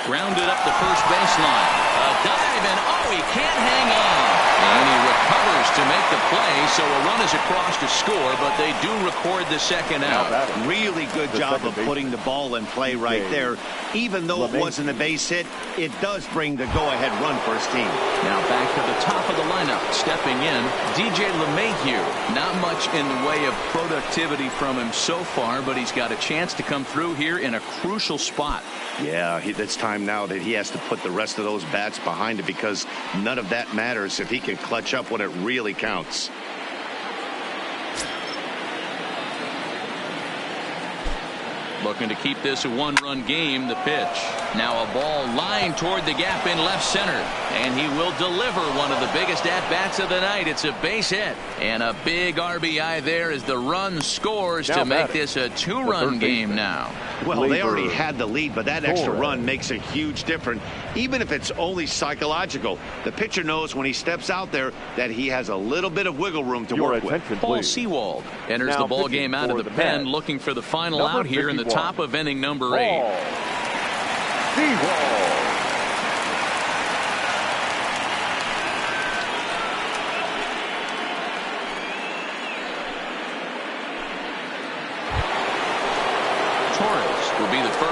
Grounded up the first baseline. A dive, and oh, he can't hang on. And he recovers to make the play, so a run is across to score, but they do record the second out.
Really good job of putting the ball in play right there. Even though it wasn't a base hit, it does bring the go-ahead run for his team.
Now back to the top of the lineup. Stepping in, DJ LeMahieu. Not much in the way of productivity from him so far, but he's got a chance to come through here in a crucial spot.
Yeah, it's time now that he has to put the rest of those bats behind it, because none of that matters if he can clutch up when it really counts.
Looking to keep this a one-run game. The pitch. Now a ball lined toward the gap in left center. And he will deliver one of the biggest at-bats of the night. It's a base hit. And a big RBI there as the run scores to make this a two-run game now.
Well, they already had the lead, but that extra run makes a huge difference. Even if it's only psychological, the pitcher knows when he steps out there that he has a little bit of wiggle room to work with.
Paul Sewald enters the ball game out of the pen, looking for the final out here in the top of inning number 8.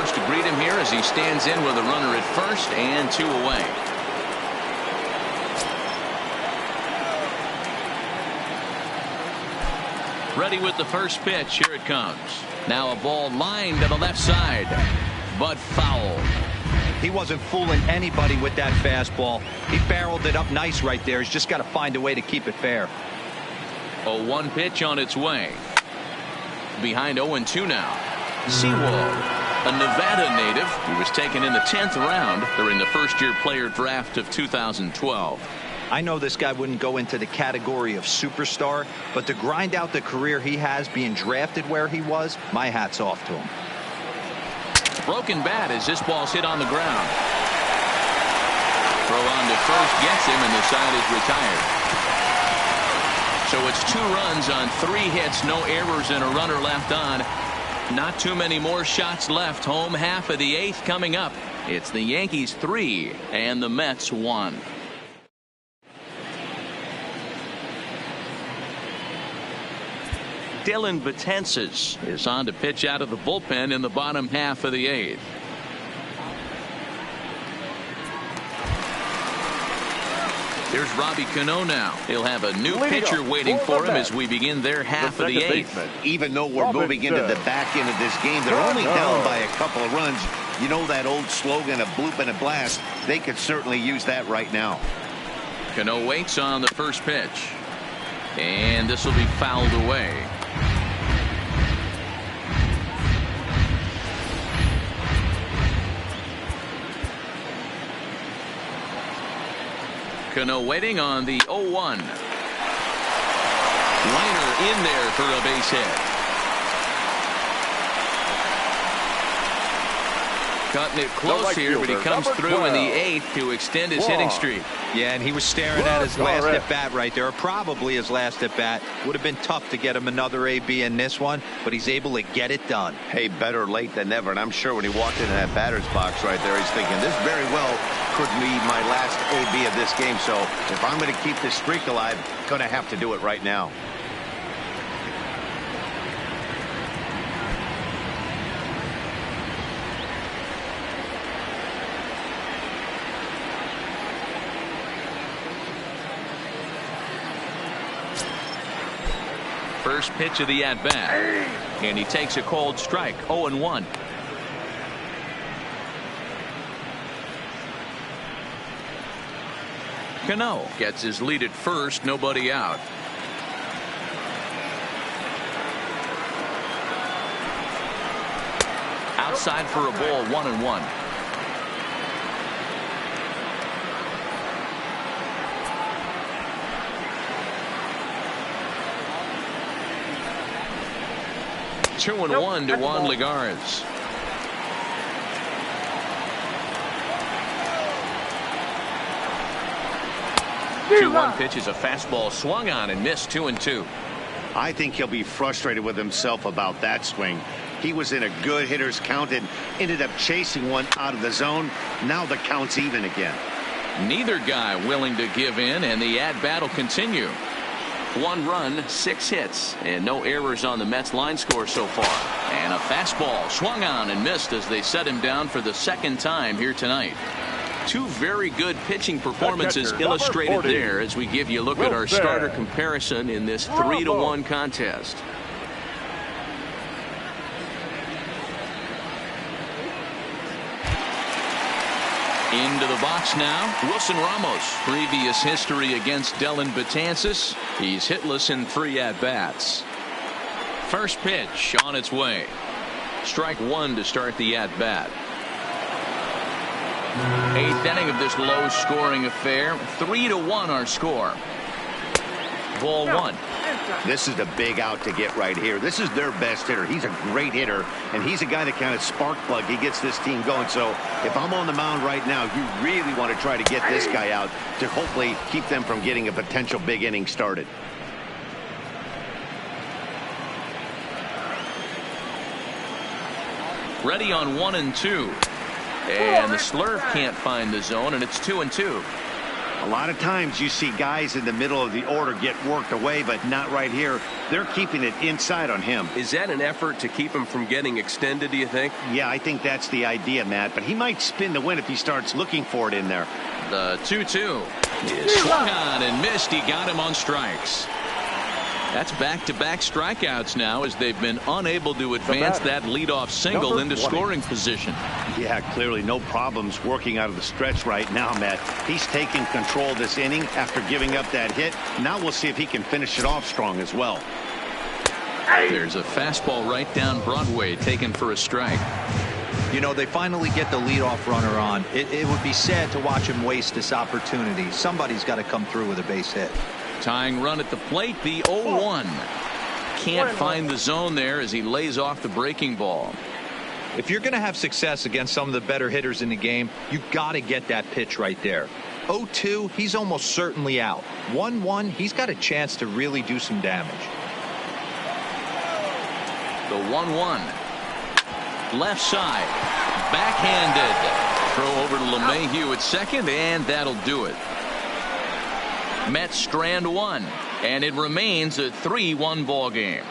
first to greet him here as he stands in with a runner at first and 2 away. Ready with the first pitch. Here it comes. Now a ball lined to the left side, but foul.
He wasn't fooling anybody with that fastball. He barreled it up nice right there. He's just got to find a way to keep it fair.
0-1 pitch on its way. Behind 0-2 now. Sewald, a Nevada native. He was taken in the 10th round during the first-year player draft of 2012.
I know this guy wouldn't go into the category of superstar, but to grind out the career he has being drafted where he was, my hat's off to him.
Broken bat as this ball's hit on the ground. Throw on to first gets him, and the side is retired. So it's 2 runs on 3 hits, no errors, and a runner left on. Not too many more shots left. Home half of the 8th coming up. It's the Yankees 3 and the Mets 1. Dellin Betances is on to pitch out of the bullpen in the bottom half of the 8th. Here's Robbie Cano now. He'll have a new pitcher waiting for him as we begin their half of the 8th.
Even though we're moving into the back end of this game, they're only down by a couple of runs. You know that old slogan, a bloop and a blast. They could certainly use that right now.
Cano waits on the first pitch. And this will be fouled away. Cano waiting on the 0-1. Liner in there for a base hit. Cutting it close here, but he comes through in the 8th to extend his hitting streak.
Yeah, and he was staring at his last at bat right there, or probably his last at bat. Would have been tough to get him another AB in this one, but he's able to get it done.
Hey, better late than never. And I'm sure when he walked into that batter's box right there, he's thinking this very well could be my last AB of this game. So if I'm going to keep this streak alive, going to have to do it right now.
First pitch of the at-bat. And he takes a cold strike. 0-1. Cano gets his lead at first. Nobody out. Outside for a ball. 1-1. Two and one to Juan Lagares. The 2-1 pitch is a fastball swung on and missed. 2-2.
I think he'll be frustrated with himself about that swing. He was in a good hitter's count and ended up chasing one out of the zone. Now the count's even again.
Neither guy willing to give in, and the at-bat will continue. 1 run, 6 hits, and no errors on the Mets line score so far. And a fastball swung on and missed as they set him down for the 2nd time here tonight. 2 very good pitching performances illustrated there as we give you a look at our starter comparison in this 3-1 contest. Into the box now. Wilson Ramos. Previous history against Dellin Betances. He's hitless in 3 at-bats. First pitch on its way. Strike 1 to start the at-bat. 8th inning of this low-scoring affair. 3-1 our score. Ball 1.
This is the big out to get right here. This is their best hitter. He's a great hitter, and he's a guy that kind of spark plug. He gets this team going. So if I'm on the mound right now, you really want to try to get this guy out to hopefully keep them from getting a potential big inning started.
Ready on 1 and 2. And the slurve can't find the zone, and it's 2-2.
A lot of times you see guys in the middle of the order get worked away, but not right here. They're keeping it inside on him.
Is that an effort to keep him from getting extended, do you think?
Yeah, I think that's the idea, Matt. But he might spin the win if he starts looking for it in there.
The 2-2 is swung on and missed. He got him on strikes. That's back-to-back strikeouts now as they've been unable to advance that leadoff single into scoring position.
Yeah, clearly no problems working out of the stretch right now, Matt. He's taking control of this inning after giving up that hit. Now we'll see if he can finish it off strong as well.
There's a fastball right down Broadway taken for a strike.
You know, they finally get the leadoff runner on. It would be sad to watch him waste this opportunity. Somebody's got to come through with a base hit.
Tying run at the plate, the 0-1. Can't find the zone there as he lays off the breaking ball.
If you're going to have success against some of the better hitters in the game, you've got to get that pitch right there. 0-2, he's almost certainly out. 1-1, he's got a chance to really do some damage.
The 1-1. Left side. Backhanded. Throw over to LeMahieu at second, and that'll do it. Mets strand one, and it remains a 3-1 ball game.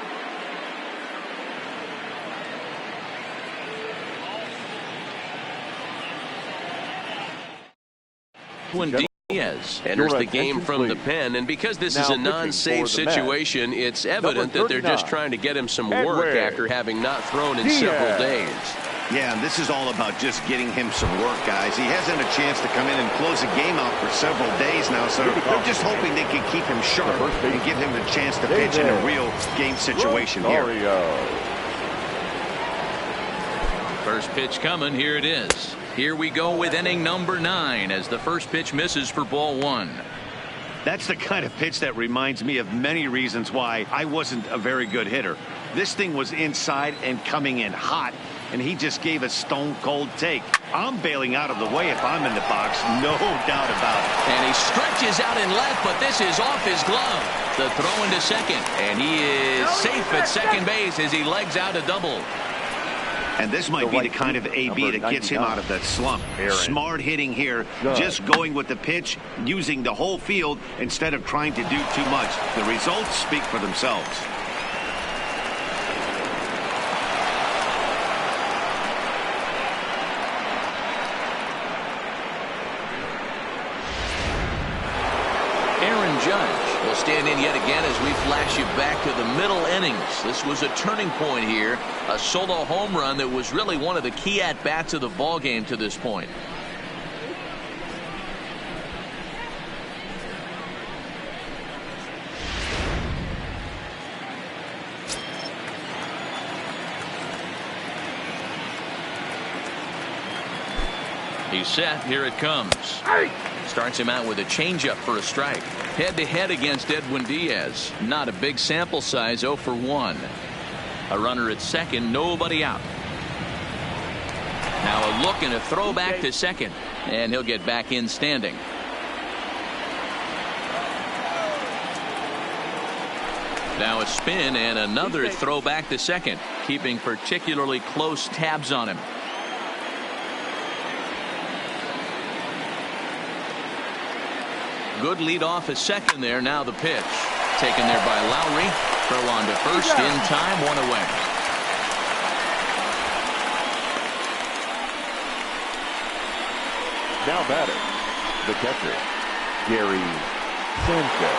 When Diaz enters the game from the pen, and because this is a non-save situation, it's evident that they're just trying to get him some work after having not thrown in several days.
Yeah, and this is all about just getting him some work, guys. He hasn't a chance to come in and close the game out for several days now, so they're just hoping they can keep him sharp and give him the chance to pitch in a real game situation here.
First pitch coming. Here it is. Here we go with inning number 9 as the first pitch misses for ball 1.
That's the kind of pitch that reminds me of many reasons why I wasn't a very good hitter. This thing was inside and coming in hot, and he just gave a stone-cold take. I'm bailing out of the way if I'm in the box, no doubt about it.
And he stretches out in left, but this is off his glove. The throw into second, and he is safe at second base as he legs out a double.
And this might be the kind of AB that gets him out of that slump. Smart hitting here, just going with the pitch, using the whole field instead of trying to do too much. The results speak for themselves.
Judge will stand in yet again as we flash you back to the middle innings. This was a turning point here, a solo home run that was really one of the key at-bats of the ball game to this point. He's set. Here it comes. Starts him out with a changeup for a strike. Head-to-head against Edwin Diaz. Not a big sample size, 0 for 1. A runner at second, nobody out. Now a look and a throw back to second, and he'll get back in standing. Now a spin and another throw back to second, keeping particularly close tabs on him. Good lead off at second there. Now the pitch. Taken there by Lowry. Throw on to first in time. One away.
Now batter, the catcher, Gary Sanchez.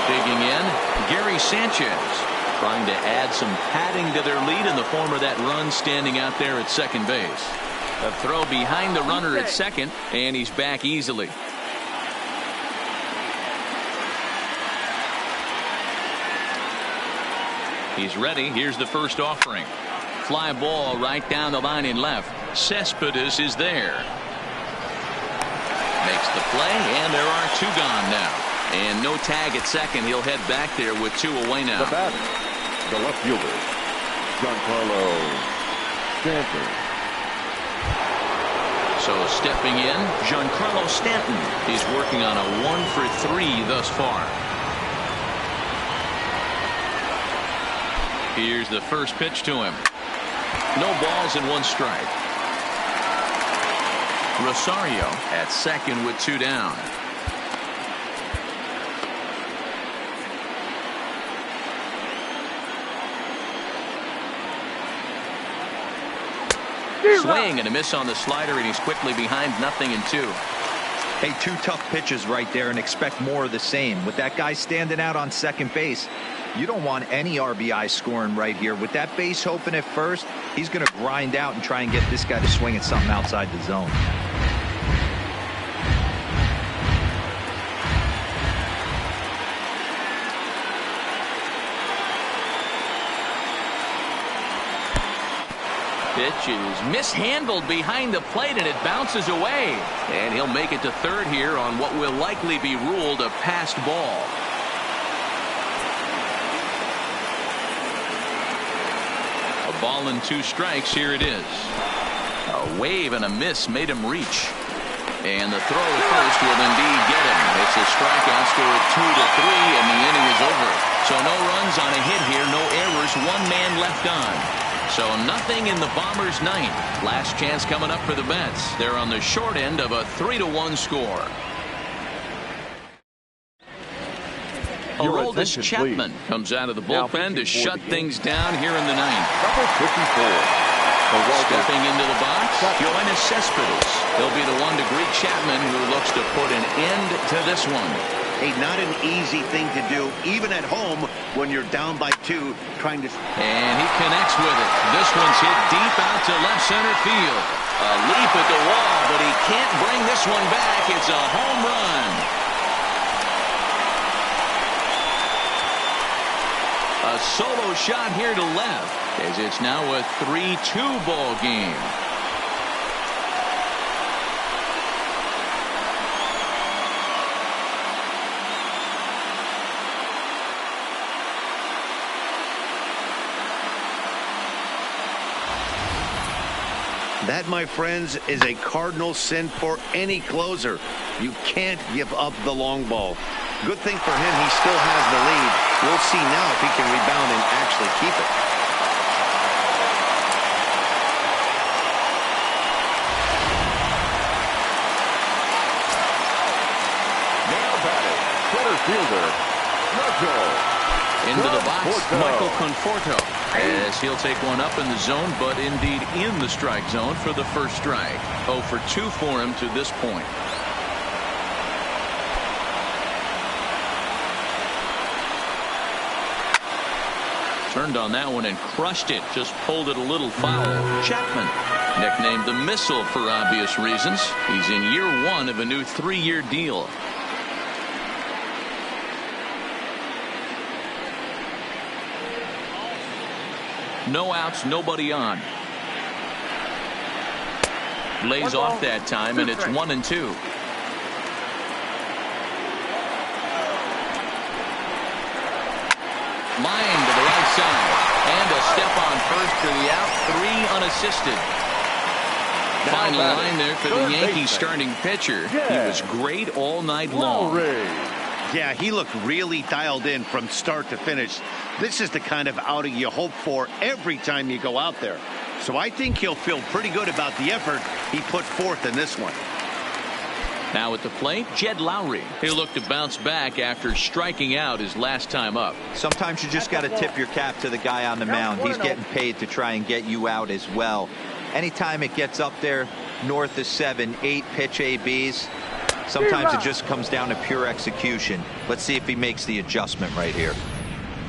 Digging in, Gary Sanchez. Trying to add some padding to their lead in the form of that run standing out there at second base. A throw behind the runner at second, and he's back easily. He's ready. Here's the first offering. Fly ball right down the line in left. Cespedes is there. Makes the play, and there are 2 gone now. And no tag at second. He'll head back there with 2 away now.
The batter, the left fielder, Giancarlo Stanton.
So stepping in, Giancarlo Stanton. He's working on a 1 for 3 thus far. Here's the first pitch to him. No balls and 1 strike. Rosario at second with 2 down. Swing and a miss on the slider, and he's quickly behind 0-2.
Hey, 2 tough pitches right there, and expect more of the same. With that guy standing out on second base, you don't want any RBI scoring right here. With that base open at first, he's going to grind out and try and get this guy to swing at something outside the zone.
Pitch is mishandled behind the plate, and it bounces away. And he'll make it to third here on what will likely be ruled a passed ball. A ball and 2 strikes. Here it is. A wave and a miss made him reach. And the throw first will indeed get him. It's a strikeout, score at 2-3, and the inning is over. So no runs on a hit here, no errors, 1 man left on. So nothing in the Bombers' ninth. Last chance coming up for the Mets. They're on the short end of a 3-1 score. Aroldis Chapman comes out of the bullpen to shut things down here in the ninth.
Number 54.
Stepping into the box, Yoenis Cespedes. He'll be the one to greet Chapman, who looks to put an end to this one.
Hey, not an easy thing to do, even at home when you're down by 2, trying to...
And he connects with it. This one's hit deep out to left center field. A leap at the wall, but he can't bring this one back. It's a home run. A solo shot here to left, as it's now a 3-2 ball game.
That, my friends, is a cardinal sin for any closer. You can't give up the long ball. Good thing for him, he still has the lead. We'll see now if he can rebound and actually keep it.
Now batting, center fielder, Michael.
Into the box, Michael Conforto, as he'll take one up in the zone, but indeed in the strike zone for the first strike. 0 for 2 for him to this point. Turned on that one and crushed it. Just pulled it a little foul. Chapman, nicknamed the Missile for obvious reasons. He's in year 1 of a new 3-year deal. No outs, nobody on. Lays off that time, and it's 1-2. Line to the right side, and a step on first for the out. 3 unassisted. Final line there for the Yankees starting pitcher. He was great all night long.
Yeah, he looked really dialed in from start to finish. This is the kind of outing you hope for every time you go out there. So I think he'll feel pretty good about the effort he put forth in this one.
Now at the plate, Jed Lowry. He'll look to bounce back after striking out his last time up.
Sometimes you just got to tip your cap to the guy on the mound. He's getting paid to try and get you out as well. Anytime it gets up there north of 7, 8 pitch ABs, sometimes it just comes down to pure execution. Let's see if he makes the adjustment right here.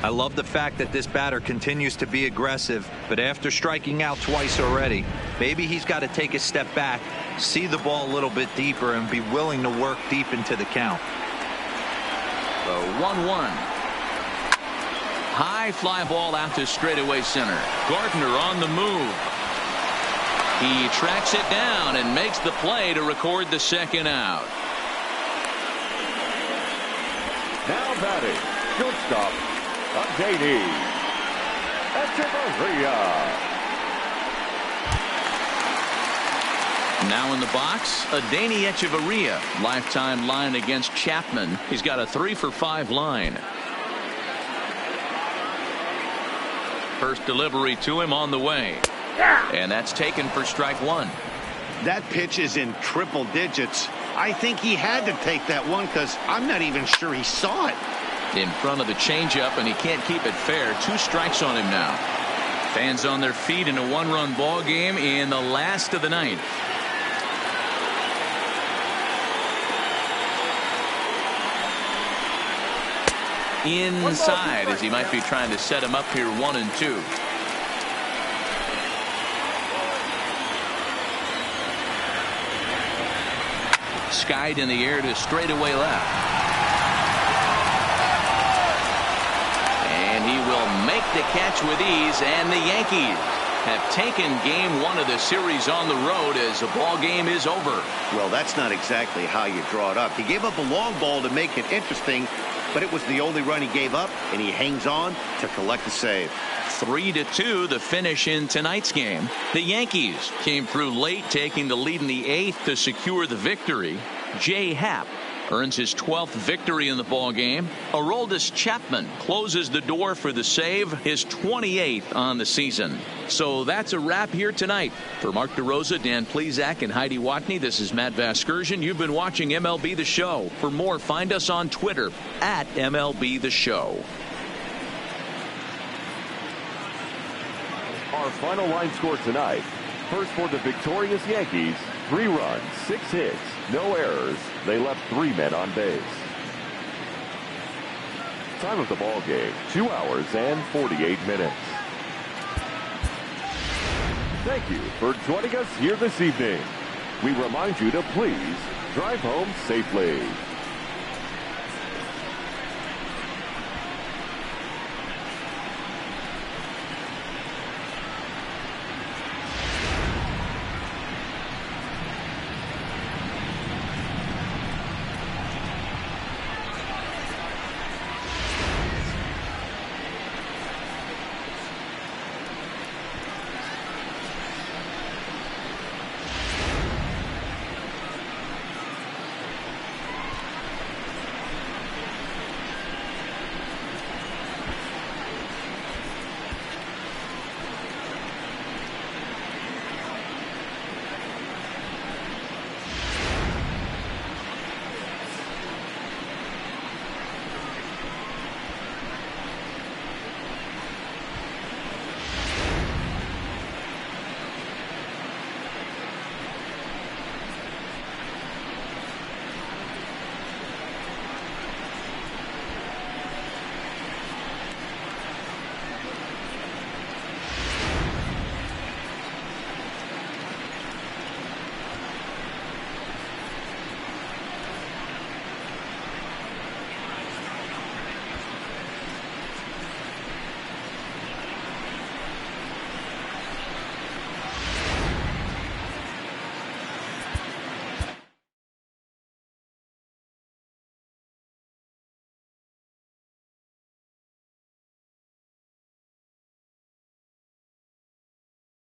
I love the fact that this batter continues to be aggressive, but after striking out twice already, maybe he's got to take a step back, see the ball a little bit deeper, and be willing to work deep into the count.
The 1-1. High fly ball out to straightaway center. Gardner on the move. He tracks it down and makes the play to record the second out.
Now batting, shortstop, Adeiny Echeverria.
Now in the box, Adeiny Echeverria. Lifetime line against Chapman. He's got a 3 for 5 line. First delivery to him on the way. And that's taken for strike 1.
That pitch is in triple digits. I think he had to take that one because I'm not even sure he saw it.
In front of the changeup, and he can't keep it fair. 2 strikes on him now. Fans on their feet in a one-run ball game in the last of the ninth. Inside as he might be trying to set him up here 1-2. Skied in the air to straightaway left. And he will make the catch with ease, and the Yankees have taken game one of the series on the road as the ball game is over.
Well, that's not exactly how you draw it up. He gave up a long ball to make it interesting, but it was the only run he gave up, and he hangs on to collect the save.
3-2 the finish in tonight's game. The Yankees came through late, taking the lead in the 8th to secure the victory. Jay Happ earns his 12th victory in the ball game. Aroldis Chapman closes the door for the save, his 28th on the season. So that's a wrap here tonight. For Mark DeRosa, Dan Plesac, and Heidi Watney, this is Matt Vasgersian. You've been watching MLB The Show. For more, find us on Twitter at MLB The Show.
Our final line score tonight. First for the victorious Yankees, 3 runs, 6 hits, no errors. They left 3 men on base. Time of the ball game, 2 hours and 48 minutes. Thank you for joining us here this evening. We remind you to please drive home safely.